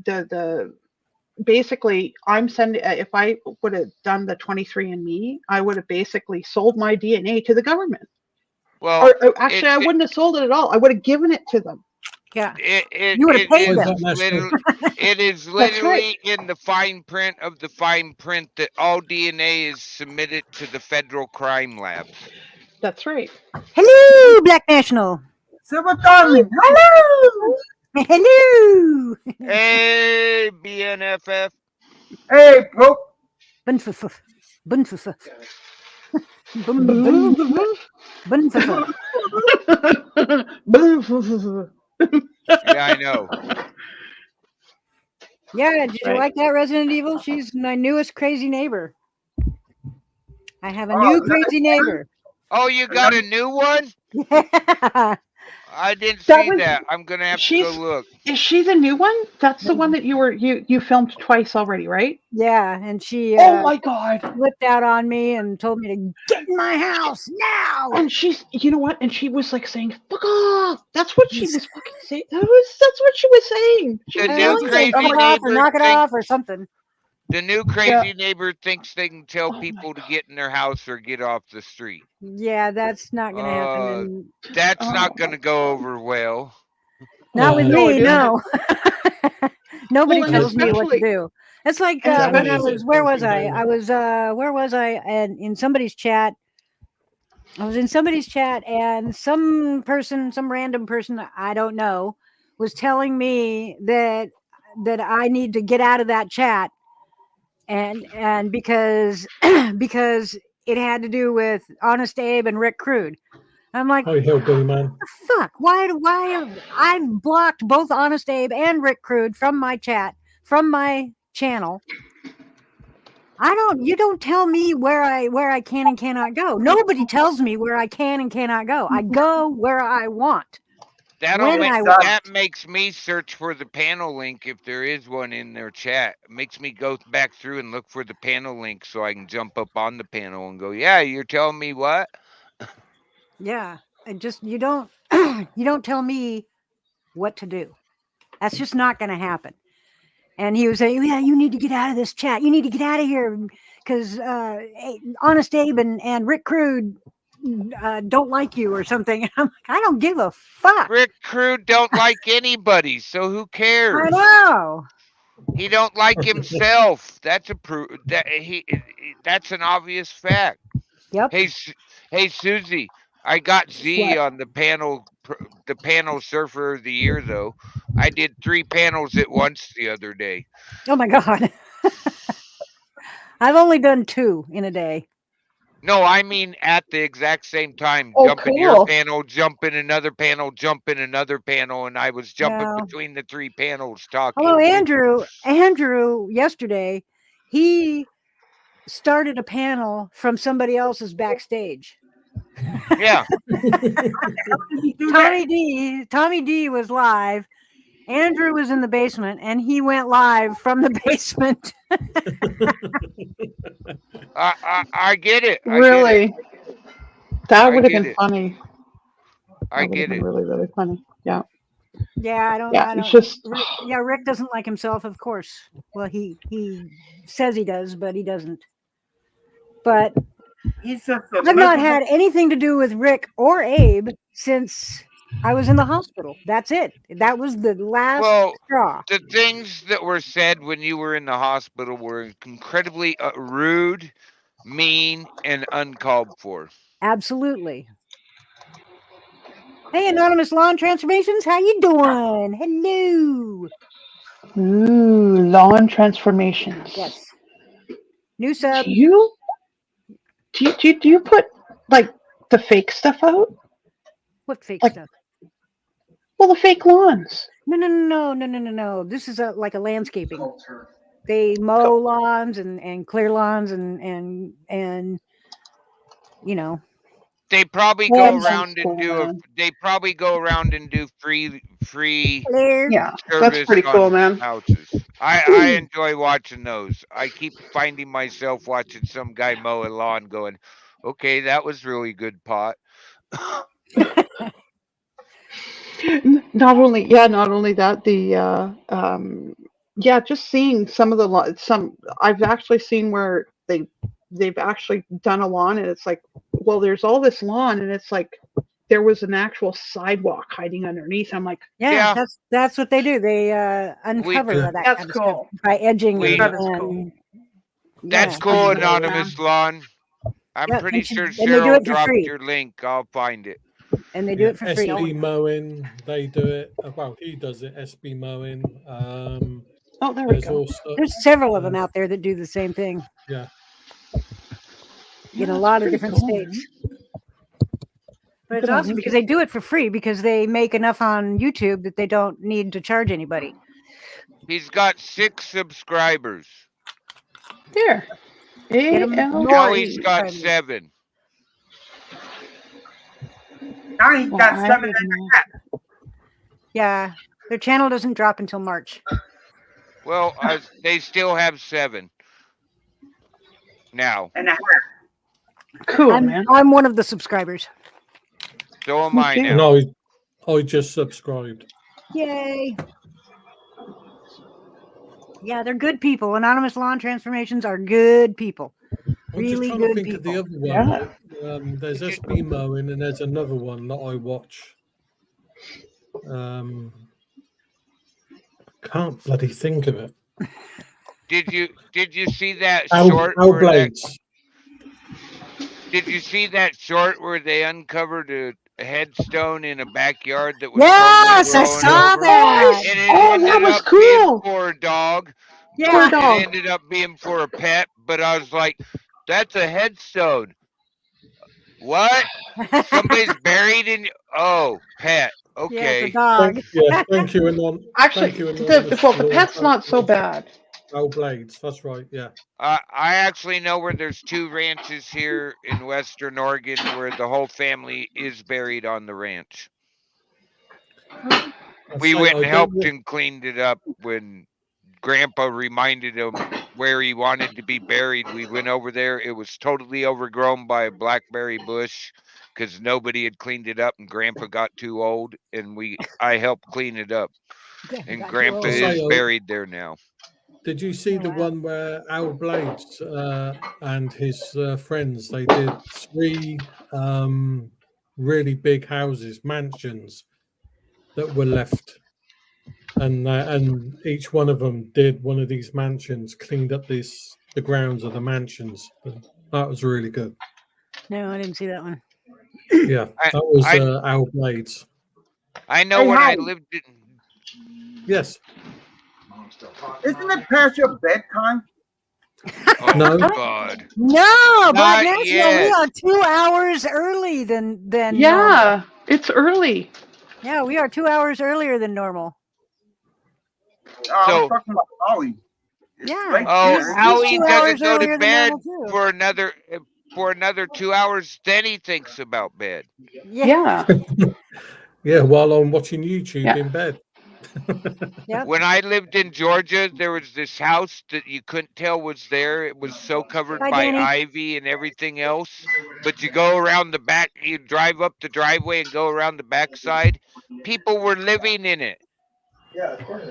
the basically I'm sending, if I would have done the 23andMe, I would have basically sold my DNA to the government. Well, Or actually, I wouldn't have sold it at all. I would have given it to them. Yeah. it You would have paid is them. literally, it is That's right. literally in the fine print of the fine print that all DNA is submitted to the federal crime labs. That's right. Hello, Black National. Silver Darling, hello! Hello. Hey, BNFF. Hey, bro. Bunfuff. Bunfuff. Bunfuff. Yeah, I know. Yeah, did you Right. like that Resident Evil? She's my newest crazy neighbor. I have a Oh, new another crazy neighbor. Oh, you got a new one? I didn't That see was- that. I'm gonna have to she's- go look. Is she the new one? That's the one that you filmed twice already, right? Yeah, and she Oh my god! flipped out on me and told me to get in my house now. And she's, you know what? And she was like saying, "Fuck off!" That's what she was fucking saying. That's what she was saying. She The was new yelling at crazy Fuck me. it off or neighbor knock it thing- off or something. The new crazy neighbor thinks they can tell Oh my people to God. get in their house or get off the street. Yeah, that's not gonna happen. And That's Oh not my gonna go over well. not with No, me, it no. Nobody Well, and tells me what to especially- do. It's like And when I especially- was, where was I? Something I was, where was I? And in somebody's chat, I was in somebody's chat, and some person, some random person I don't know, was telling me that I need to get out of that chat, and because because it had to do with Honest Abe and Rick Crude. I'm like, Oh, hillbilly man. fuck, why I've blocked both Honest Abe and Rick Crude from my chat, from my channel. You don't tell me where I can and cannot go. Nobody tells me where I can and cannot go. I go where I want. When I want. That makes me search for the panel link if there is one in their chat. It makes me go back through and look for the panel link so I can jump up on the panel and go, yeah, you're telling me what? Yeah. And just you don't you don't tell me what to do. That's just not gonna happen. And he was saying, yeah, you need to get out of this chat. You need to get out of here because Honest Abe and Rick Crude don't like you or something. I'm like, I don't give a fuck. Rick Crude don't like anybody, so who I cares? know. He don't like himself. That's that's an obvious fact. Yep. Hey Susie, I got Z What? on the panel surfer of the year though. I did 3 panels at once the other day. Oh my God. I've only done 2 in a day. No, I mean at the exact same time. Oh, Jump in your cool. panel, jump in another panel, jump in another panel, and I was jumping No. between the 3 panels talking. Hello, Andrew. Andrew, yesterday, he started a panel from somebody else's backstage. Yeah. Tommy D was live. Andrew was in the basement, and he went live from the basement. I get it. I get it. Really? That I would have get been it. funny. I That would have get been it. really, really funny. Yeah. Yeah, I don't. Yeah, I it's don't. just Yeah, Rick doesn't like himself, of course. Well, he says he does, but he doesn't. But He's just a I've not miserable- had anything to do with Rick or Abe since I was in the hospital. That's it. That was the last Well, straw. the things that were said when you were in the hospital were incredibly rude, mean, and uncalled for. Absolutely. Hey, Anonymous Lawn Transformations, how you doing? Hello. ooh, lawn transformations. Yes. New sub. Do you put like the fake stuff out? What fake like- stuff? Well, the fake lawns. No. This is like a landscaping. They mow lawns and clear lawns and you know. They probably Well, go that's around and cool, do man. They probably go around and do free Clear. Yeah, service that's pretty cool, on man. houses. I enjoy watching those. I keep finding myself watching some guy mow a lawn, going, "Okay, that was really good pot." Not only that, just seeing some of the some I've actually seen where they've actually done a lawn, and it's like, well, there's all this lawn, and it's like there was an actual sidewalk hiding underneath. I'm like, Yeah, Yeah. that's what they do. They uncover do. that that's kind of stuff cool. by edging We- and, That is cool. That's yeah. cool, That's cool, Anonymous Lawn. I'm Yeah, pretty and sure they do Cheryl it for dropped free. your link. I'll find it. And they do it for free. SB Mowing, they do it. Well, he does it. SB Mowing. Oh, there we There's go. also There's several of them out there that do the same thing yeah. in a that's lot of pretty different cool, states. But it's Good on awesome you. because they do it for free because they make enough on YouTube that they don't need to charge anybody. He's got 6 subscribers. There. Get 'em AL. more. Now he's you got find me. 7. Now he's Well, got I 7 didn't know. Yeah, their channel doesn't drop until March. Well, they still have 7 now. and a half. Cool, man. I'm one of the subscribers. So am I Okay. now. And I just subscribed. Yay! Yeah, they're good people. Anonymous Lawn Transformations are good people. I'm Really just trying to good think of the people. other one. There's SB Mowing, and there's another one that I watch. Can't bloody think of it. Did you see that Owl short where that, Blades. did you see that short where they uncovered a headstone in a backyard that was Yes, I totally blown saw over? that. And it Oh, ended that was up being cool. for a dog. Yeah, dog. It ended up being for a pet, but I was like, that's a headstone. What? Somebody's buried in pet. yeah, Okay. it's a dog. Thank you, Anon. Actually, Thank you, the Anonymous, pet's for- not so bad. Owl Blades, that's right, yeah. I actually know where there's 2 ranches here in Western Oregon where the whole family is buried on the ranch. We went and helped and cleaned it up when Grandpa reminded him where he wanted to be buried. We went over there. It was totally overgrown by a blackberry bush because nobody had cleaned it up, and Grandpa got too old, and I helped clean it up. And Got Grandpa you all. is buried there now. Did you see the Wow. one where Owl Blades and his friends, they did 3 really big houses, mansions that were left, and each one of them did one of these mansions, cleaned up the grounds of the mansions. That was really good. No, I didn't see that one. Yeah, that was I- Owl Blades. I know Hey, when I Howie. lived in. Yes. Isn't it past your bedtime? Oh, No. God. No, Black Not National, we yet. are 2 hours early than normal. Yeah, it's early. Yeah, we are 2 hours earlier than normal. So- I'm talking about Ollie. It's Yeah. late Oh, there. Howie He's 2 doesn't hours go to earlier than bed normal, too. for another 2 hours. Then he thinks about bed. Yeah. Yeah. Yeah, while I'm watching YouTube Yeah. in bed. Yep. When I lived in Georgia, there was this house that you couldn't tell was there. It was so covered Bye, by Danny. ivy and everything else. But you go around the back, you drive up the driveway and go around the backside. People were living in it. Yeah, of course.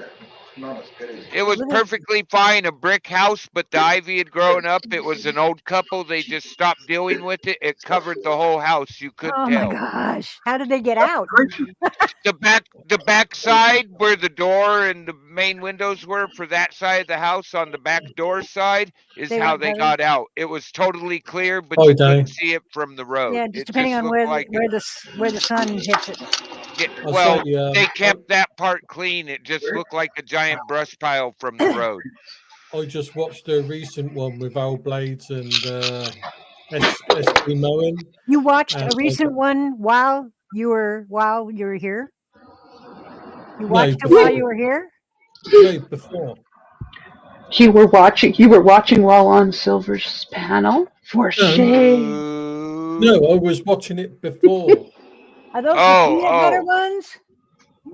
Not as good as. It was Living- perfectly fine, a brick house, but the ivy had grown up. It was an old couple. They just stopped dealing with it. It covered the whole house. You couldn't Oh my tell. gosh. How did they get out? The back side where the door and the main windows were for that side of the house on the back door side is They how went they covered? got out. It was totally clear, but Oh, you Danny. couldn't see it from the road. Yeah, It just depending on looked where like where the sun hits it. I'll well, say, they kept that part clean. It just looked like a giant brush pile from the road. I just watched a recent one with Al Blades and SB Moen. You watched And a recent one while you were here? You No, watched it before. while you were here? No, before. You were watching while on Silver's panel? For No. shame. Ooh. No, I was watching it before. Are those Oh, the peanut butter oh. ones?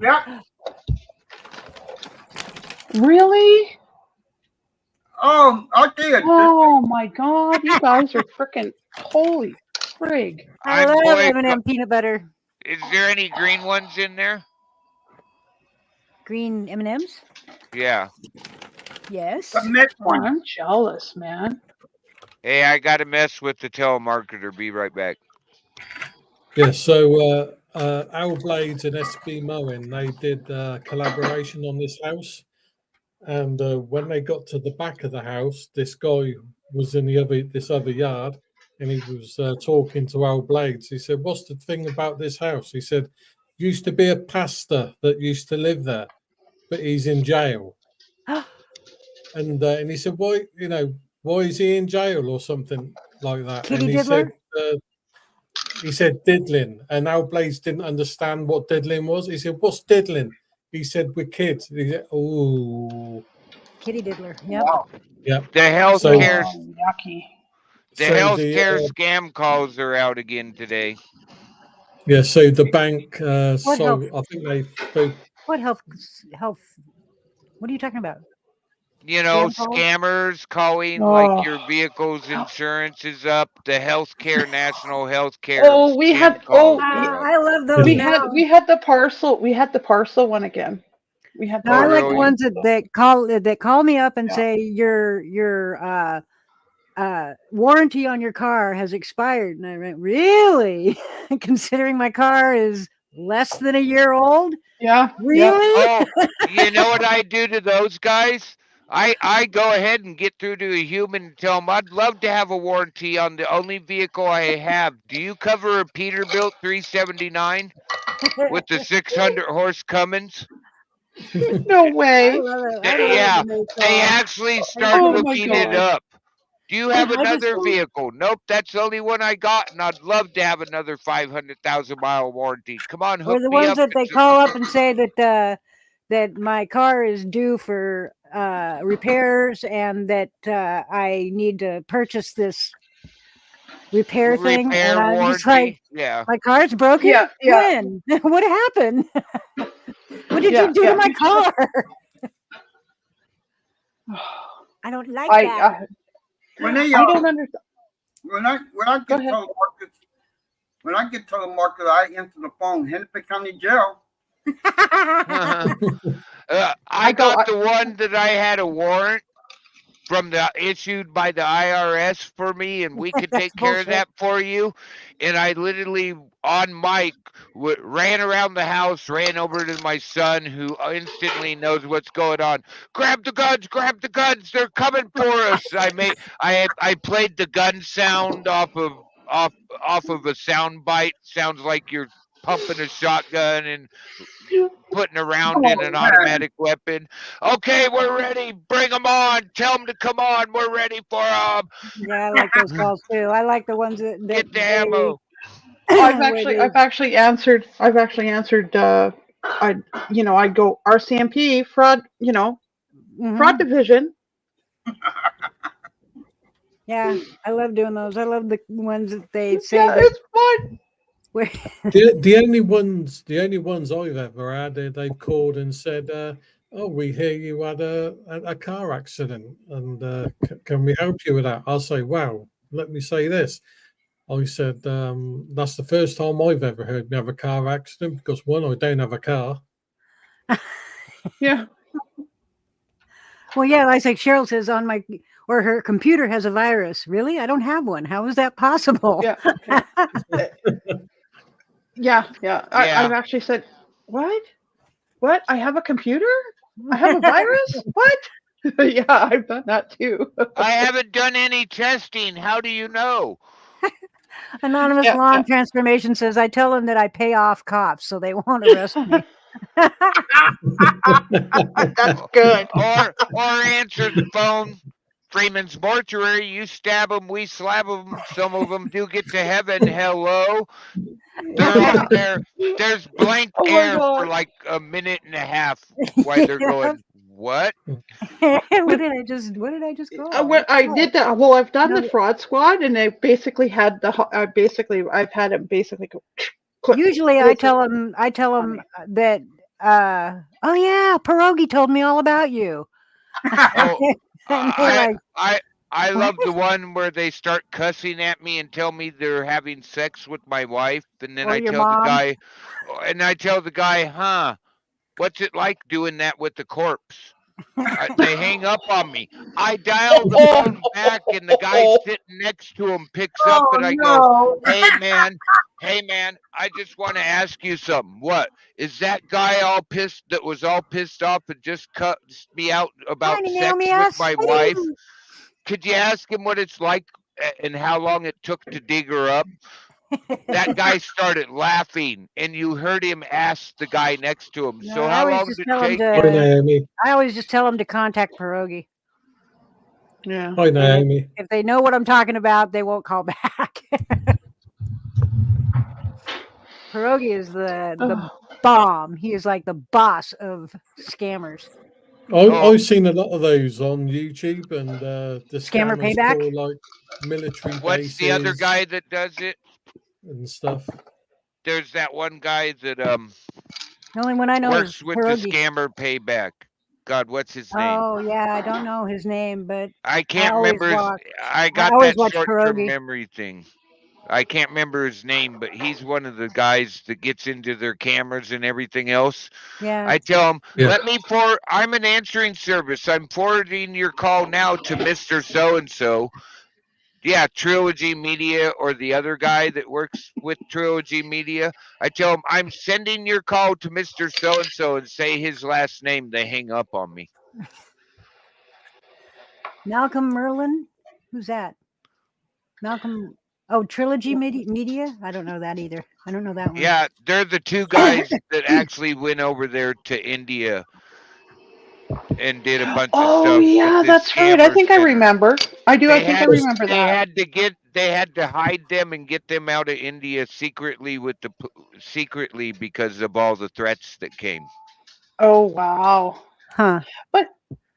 Yeah. Really? Oh, I did. Oh my god, you guys are freaking holy frig. I I'm love boy- M&M peanut butter. Is there any green ones in there? Green M&Ms? Yeah. Yes. The next Oh, one. I'm jealous, man. Hey, I got to mess with the telemarketer. Be right back. Yeah, so Al Blades and SB Moen, they did collaboration on this house. And when they got to the back of the house, this guy was in this other yard, and he was talking to Al Blades. He said, "What's the thing about this house?" He said, "Used to be a pastor that used to live there, but he's in jail." And he said, "Why? Why is he in jail or something like that?" Kitty and diddler? he said diddling, and Al Blades didn't understand what diddling was. He said, "What's diddling?" He said, "We're kids." He said, "Oh, Kitty diddler. Yep. Wow. yeah." The healthcare, Oh, yucky. the So healthcare scam calls are out again today. Yeah, so the bank, What health? I think they What health? What are you talking about? You know, Scam calls? scammers calling Oh. like your vehicle's insurance is up. The healthcare, national healthcare. Oh, we scam had calls oh are up. I love those we now. had the parcel one again. We had No, I Oh, like the really? ones that call me up and Yeah. say your warranty on your car has expired, and I went, really? Considering my car is less than a year old, Yeah. really? Oh, you know what I do to those guys? I go ahead and get through to a human and tell them I'd love to have a warranty on the only vehicle I have. Do you cover a Peterbilt 379 with the 600 horse Cummins? No I way. love it. They- I love yeah, when they They call. actually start Oh my looking it God. up. Do you have I just another don't- vehicle? Nope, that's the only one I got, and I'd love to have another 500,000 mile warranty. Come on, Or hook the me ones up. that they call up and say that my car is due for repairs and that I need to purchase this repair thing, Repair and I'm warranty. just like, Yeah. my car's broken. Yeah, yeah. When? What happened? What did Yeah, you do yeah. to my car? I don't like I that. When they I don't understand. when I Go get ahead. telemarketers, when I get telemarketed, I answer the phone, Hennepin County Jail. I got the one that I had a warrant from the issued by the IRS for me, and we could That's take care of bullshit. that for you. And I literally on mic ran around the house, ran over to my son, who instantly knows what's going on. Grab the guns! Grab the guns! They're coming for us! I played the gun sound off of a sound bite. Sounds like you're pumping a shotgun and putting a round in Oh, an man. automatic weapon. Okay, we're ready. Bring them on. Tell them to come on. We're ready for them. Yeah, I like those calls too. I like the ones that Get the ammo. I've where actually answered. I go RCMP fraud. Mhm. Fraud division. Yeah, I love doing those. I love the ones that they say Yeah, that it's fun. Where The only ones I've ever had, they've called and said, "Oh, we hear you had a car accident, and can we help you with that?" I'll say, "Wow, let me say this." I said, "That's the first time I've ever heard me have a car accident because one, I don't have a car." Yeah. well, yeah, like Cheryl says on my or her computer has a virus. Really? I don't have one. How is that possible? Yeah. Yeah. Yeah. I've actually said, what? What? I have a computer? I have a virus? What? Yeah, I've done that too. I haven't done any testing. How do you know? Anonymous Yeah, Lawn yeah. Transformation says I tell them that I pay off cops so they won't arrest me. That's good. Or answer the phone. Freeman's Mortuary. You stab them, we slab them. Some of them do get to heaven. Hello. They're on there. There's blank Oh my air God. for like a minute and a half while they're going, what? What did I just call? I did that. Well, I've done No, the fraud squad, and I basically had I've had it basically go. Click. Usually I tell them that oh yeah, Pierogi told me all about you. Oh, And they're like, I love the one where they start cussing at me and tell me they're having sex with my wife, and then Or I your tell mom. the guy, huh? What's it like doing that with the corpse? They hang up on me. I dial the phone back, and the guy sitting next to him picks up, and I go, hey man, I just want to ask you something. What is that guy that was all pissed off and just cut me out about Hi, sex Naomi with S. my wife? Could you ask him what it's like and how long it took to dig her up? That guy started laughing, and you heard him ask the guy next to him. No, So I how always long just did it tell 'em take? to- Hi, Naomi. I always just tell them to contact Pierogi. Yeah. Hi, Naomi. If they know what I'm talking about, they won't call back. Pierogi is the bomb. He is like the boss of scammers. I've seen a lot of those on YouTube, and the Scammer scammers payback? call like military What's the other bases guy that does it? and stuff. There's that one guy that The only one I know works is with the Pierogi. scammer payback. God, what's his name? Oh yeah, I don't know his name, but I can't always remember his. watch- I got always that watch short-term Pierogi. memory thing. I can't remember his name, but he's one of the guys that gets into their cameras and everything else. yeah. I tell him, Yeah. I'm an answering service. I'm forwarding your call now to Mr. So-and-so. Yeah, Trilogy Media, or the other guy that works with Trilogy Media. I tell him, I'm sending your call to Mr. So-and-so and say his last name. They hang up on me. Malcolm Merlin? Who's that? Malcolm. Oh, Trilogy Media? I don't know that either. I don't know that one. Yeah, they're the two guys that actually went over there to India and did a bunch of Oh stuff. yeah, with the that's right. I scammer think I center. remember. I do. I think I remember They that. had to hide them and get them out of India secretly secretly because of all the threats that came. Oh wow. Huh. But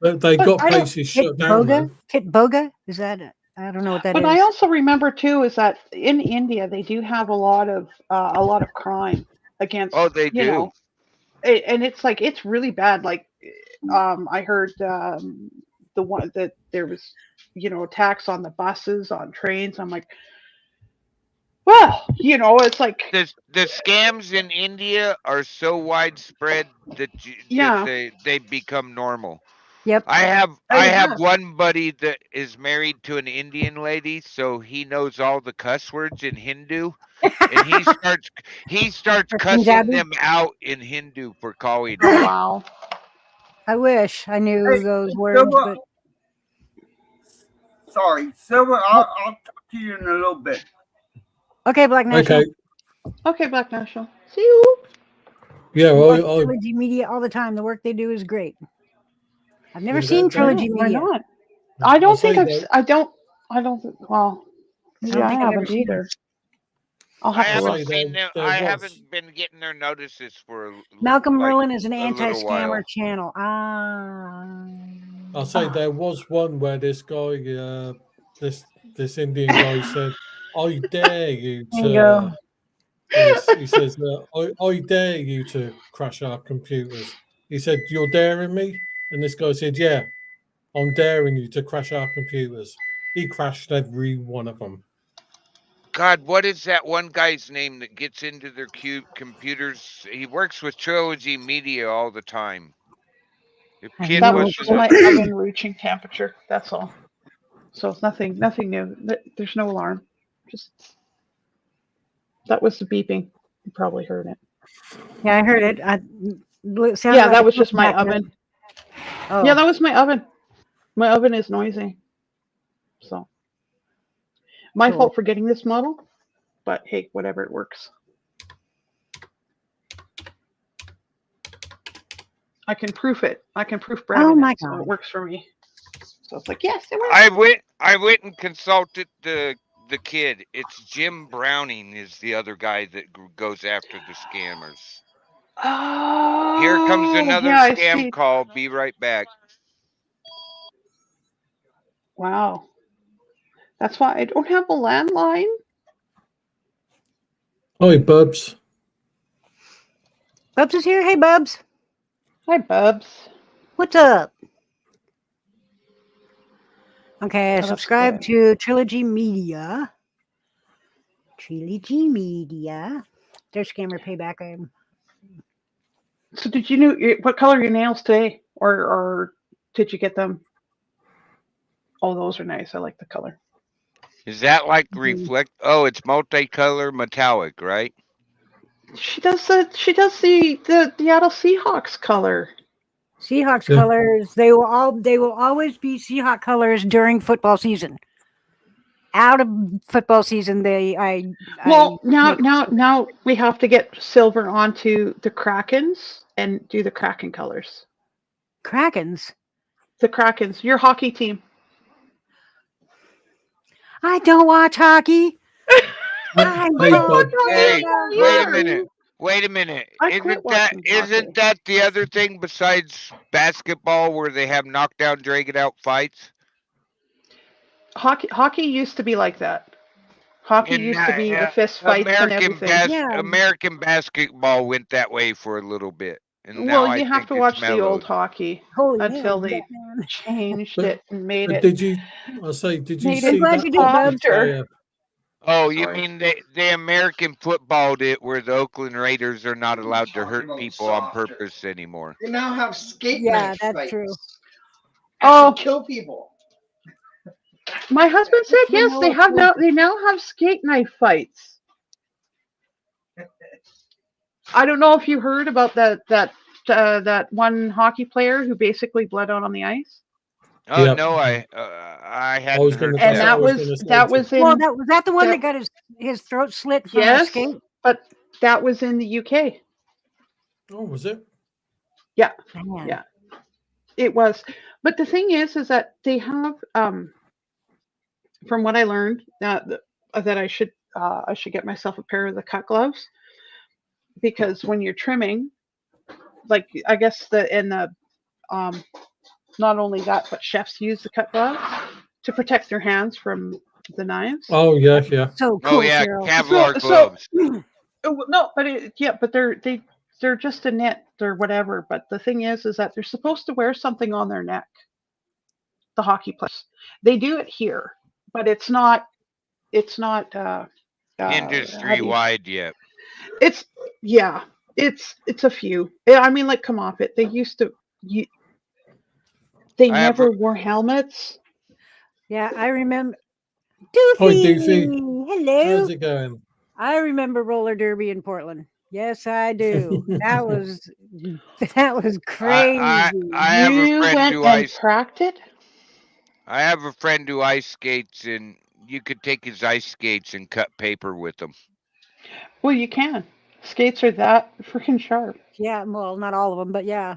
they But got I don't- places shut down. Though. Kit Boga? Is that it? I don't know what that is. But I also remember too is that in India they do have a lot of crime against. Oh, they you do. know, and it's like it's really bad. Like, I heard the one that there was, attacks on the buses, on trains. I'm like, well, it's like, The scams in India are so widespread that Yeah. they become normal. Yep. I have yeah. one buddy that is married to an Indian lady, so he knows all the cuss words in Hindu, and he starts For cussing Punjabi? them out in Hindu for calling oh her. wow. I wish I knew Hey, those words, Silver, but sorry, Silver, I'll talk to you in a little bit. okay, Black National. Okay. Okay, Black National. See you. Yeah. Watch Well, Trilogy Media all the time. The work they do is great. I've never Yeah, seen that- Trilogy Why Media. not? I don't think say I've. that- I don't. Well, I yeah, don't I think I've ever haven't seen either. I'll I have to I'll look. haven't say seen them. there I was- haven't been getting their notices for Malcolm like, Merlin is an a little anti-scammer while. channel. I'll say there was one where this guy, this Indian guy said, "I dare you There you go. He says, I dare you to crash our computers. He said, you're daring me? And this guy said, yeah, I'm daring you to crash our computers. He crashed every one of them. God, what is that one guy's name that gets into their computers? He works with Trilogy Media all the time. If I Kid That know. was was just my oven reaching temperature. That's all. So it's nothing new. There's no alarm. Just that was the beeping. You probably heard it. Yeah, I heard it. It sounded Yeah, like that a was just phone my back then. oven. Oh, Yeah, that was my oven. My oven is noisy. So my Cool. fault for getting this model, but hey, whatever, it works. I can proof it. I can proof bread Oh in my it, so God. it works for me. So it's like, yes, it works. I went and consulted the kid. It's Jim Browning is the other guy that goes after the scammers. Oh, Here comes another yeah, I scam see. call. Be right back. Wow. That's why I don't have a landline. Hi, Bubs. Bubs is here. Hey, Bubs. Hi, Bubs. What's up? Okay, I Oh, that's subscribe good. to Trilogy Media. Trilogy Media. There's scammer payback. So did you know what color are your nails today? Or did you get them? Oh, those are nice. I like the color. Is that like Mhm. reflect? Oh, it's multicolor metallic, right? She does the Seattle Seahawks color. Seahawks Yeah. colors. They will always be Seahawk colors during football season. Out of football season, Well, make- now we have to get silver onto the Krakens and do the Kraken colors. Krakens. The Krakens, your hockey team. I don't watch hockey. I Hey, don't Bub. Hey, know wait a hockey. minute. Wait a minute. I quit watching Isn't that the other thing besides basketball where they have knockdown, drag it out fights? Hockey used to be like that. Hockey And used to be the fist fights and everything. Yeah. American basketball went that way for a little bit, and now Well, I you have think to it's watch the mellowed. old hockey Holy until hell, they Batman. changed But- it and made But it. did you? I say, did you Made see it glad that you did, hockey Bubs. player? Oh, you Sorry. mean they American footballed it where the Oakland Raiders are not allowed to hurt people on purpose anymore? They now have skate Yeah, knife that's fights. true. Oh. Kill people. My husband said You yes. know They it's have now. good. They now have skate knife fights. I don't know if you heard about that one hockey player who basically bled out on the ice. Oh Yep. no, I I hadn't was heard gonna- And That's that. what I was gonna say that to- was in Well, was that the one that- that got his throat slit from a yes, skate? but that was in the UK. Oh, was it? Man. Yeah. It was. But the thing is that they have, from what I learned, that I should get myself a pair of the cut gloves, because when you're trimming, like I guess not only that, but chefs use the cut gloves to protect their hands from the knives. Oh, yeah, yeah. So cool, Oh yeah, Cheryl. Kevlar So- gloves. No, but they're just a knit or whatever. But the thing is that they're supposed to wear something on their neck. The hockey players, they do it here, but it's not Industry wide yet. It's a few. I mean, like, come off it. They used to. They I have never wore helmets. Yeah, I remember. Hi, Doofy. Doofy. Hello. How's it going? I remember roller derby in Portland. Yes, I do. That was crazy. I have a You friend went who and practiced. I have a friend who ice skates, and you could take his ice skates and cut paper with them. Well, you can. Skates are that freaking sharp. Yeah, well, not all of them, but yeah.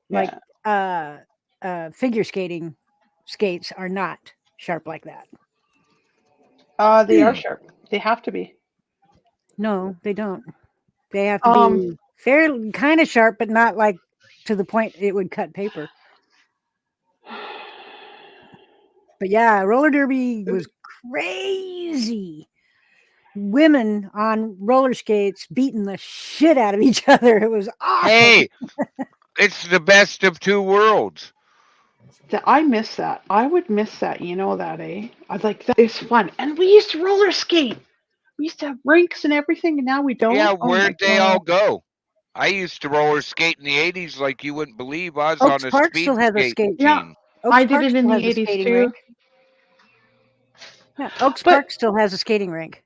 Like figure skating skates are not sharp like that. They are sharp. They have to be. No, they don't. They have to be fairly kind of sharp, but not like to the point it would cut paper. But yeah, roller derby was crazy. women on roller skates beating the shit out of each other. It was awesome. Hey, it's the best of two worlds. I miss that. I would miss that. You know that, eh? I'd like that. It's fun, and we used to roller skate. We used to have rinks and everything, and now we don't. Yeah, Oh my where'd they all God. go? I used to roller skate in the 80s like you wouldn't believe. I was Oaks on a Park speed still has a skate skate. Yeah. team. Oaks I did Park it in still the has a 80s skating too. rink. Yeah, Oaks But- Park still has a skating rink.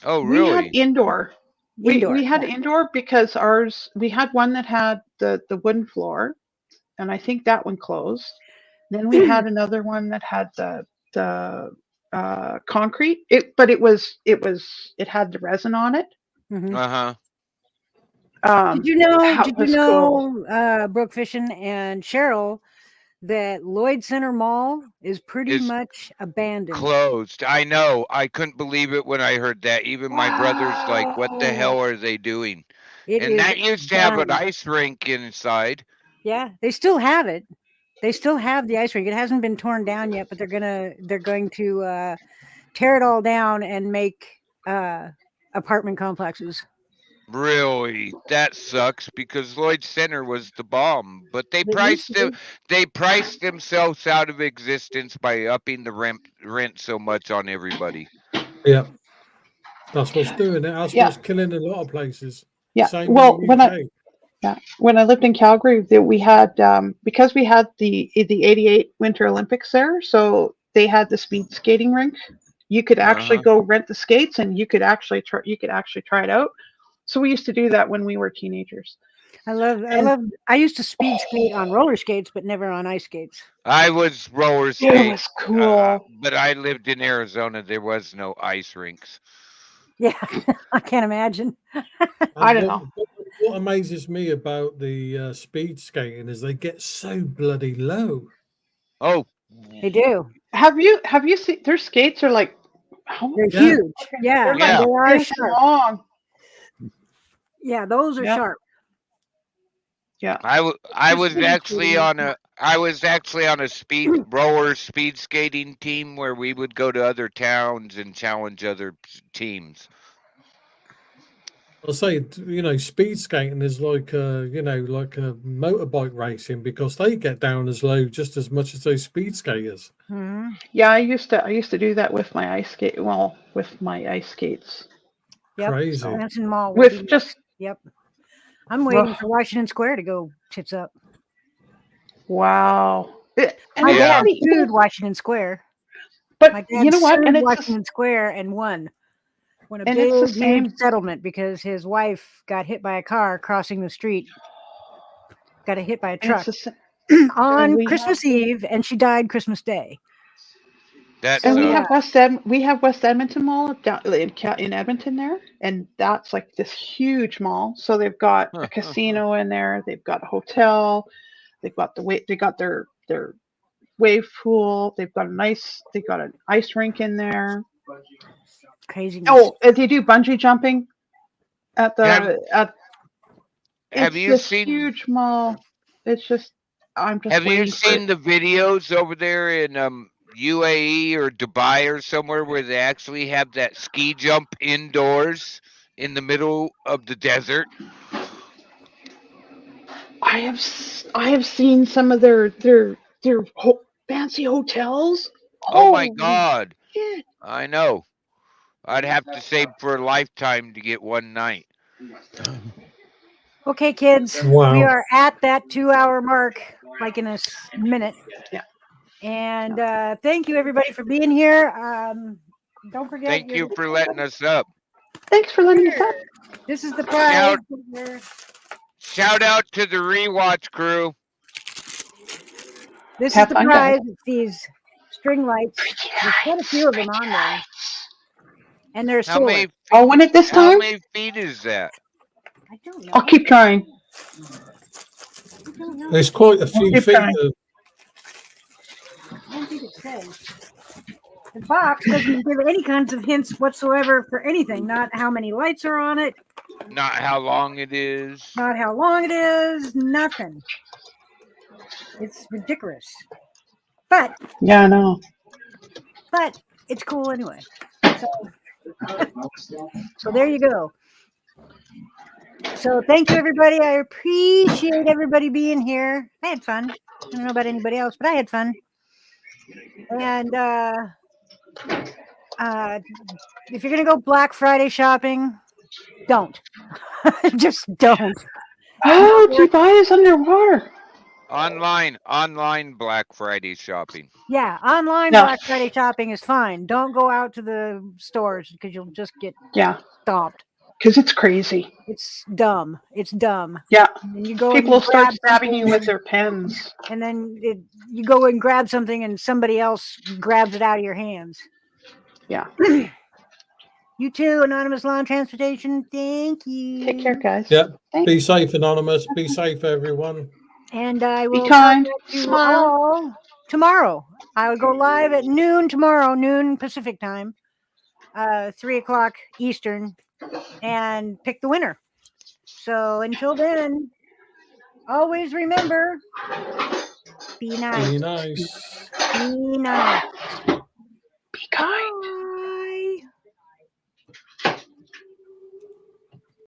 Oh, We had really? indoor. Indoor. We had yeah. indoor because we had one that had the wooden floor, and I think that one closed. Then we had another one that had the concrete. It had the resin on it. Mhm. Uh-huh. Did you know? that Did you was cool. know, Brooke Fishin and Cheryl, that Lloyd Center Mall is pretty Is much abandoned? Closed. I know. I couldn't believe it when I heard that. Even my brother's like, what the hell are they doing? It And is that used to have an done. ice rink inside. Yeah, they still have it. They still have the ice rink. It hasn't been torn down yet, but they're going to tear it all down and make apartment complexes. Really, that sucks because Lloyd Center was the bomb. But they It used to be. priced themselves out of existence by upping the rent so much on everybody. Yeah, that's what's doing it. That's Yeah. what's killing a lot of places. Yeah. Same Well, in the UK. when I lived in Calgary, we had because we had the '88 Winter Olympics there, so they had the speed skating rink. You could actually go rent the skates, and you could actually try it out. So we used to do that when we were teenagers. I used to speed skate on roller skates, but never on ice skates. I was roller It skate, was cool. but I lived in Arizona. There was no ice rinks. Yeah, I can't imagine. I don't know. What amazes me about the speed skating is they get so bloody low. Oh, They do. Have you seen their skates are like They're Yeah. huge. Yeah, they're Yeah. they are this sharp. long. Yeah, those are Yep. sharp. Yeah. I They're was speed actually skating. on a roller speed skating team where we would go to other towns and challenge other teams. I'll say, speed skating is like like a motorbike racing because they get down as low just as much as those speed skaters. Mhm. Yeah, I used to do that with my ice skate. Well, with my ice skates. Yep. Crazy. Branson Mall. will With be just- next. Yep. I'm waiting Rough. for Washington Square to go tits up. Wow. And My it's Yeah. dad funny, sued Washington Square. but My dad you know what? sued And it's Washington Square and won. Won a and big, it's the huge same. settlement because his wife got hit by a car crossing the street. Got hit by a And truck it's the same. on we Christmas Eve, and she died Christmas Day. That And sucks. we have West Edmonton Mall down in Edmonton there, and that's like this huge mall. So they've got a casino in there, they've got a hotel, they got their wave pool, they've got an ice rink in there. Craziness. Oh, they do bungee jumping at Have it's you this seen huge mall. It's just I'm just have you waiting for seen it. the videos over there in UAE or Dubai or somewhere where they actually have that ski jump indoors in the middle of the desert? I have seen some of their fancy hotels. Oh my Holy God. shit. I know. I'd have to save for a lifetime to get one night. Okay, kids, Wow. we are at that 2-hour mark, like in a minute. Yeah. And thank you, everybody, for being here. Don't forget. Thank you for letting us up. Thanks for letting us up. This is the prize. Shout out to the rewatch crew. This Have is the fun, prize. guys. It's these string lights. There's quite a few of them on there, and they're How many solar. I'll win it this how time. many feet is that? I don't know. I'll keep trying. I don't know. There's quite a few keep feet. trying. I don't think it says. The box doesn't give any kinds of hints whatsoever for anything. Not how many lights are on it, Not how long it is. not how long it is, nothing. It's ridiculous. But Yeah, I know. it's cool anyway. So So there you go. So thank you, everybody. I appreciate everybody being here. I had fun. I don't know about anybody else, but I had fun. And if you're gonna go Black Friday shopping, don't. Just don't. Oh, Dubai is underwater. Online Black Friday shopping. Yeah, online No. Black Friday shopping is fine. Don't go out to the stores because you'll just get Yeah, stomped. because it's crazy. It's dumb. It's dumb. Yeah, And you go people will and start grab stabbing you something, with their pens. and then you go and grab something, and somebody else grabs it out of your hands. Yeah. You too, Anonymous Law and Transportation. Thank you. Take care, guys. Yeah. Thanks. Be safe, Anonymous. Be safe, everyone. And I will kind, contact you smile. all tomorrow. I will go live at noon tomorrow, noon Pacific time, 3 o'clock Eastern, and pick the winner. So until then, always remember, be nice. Be nice. Be nice.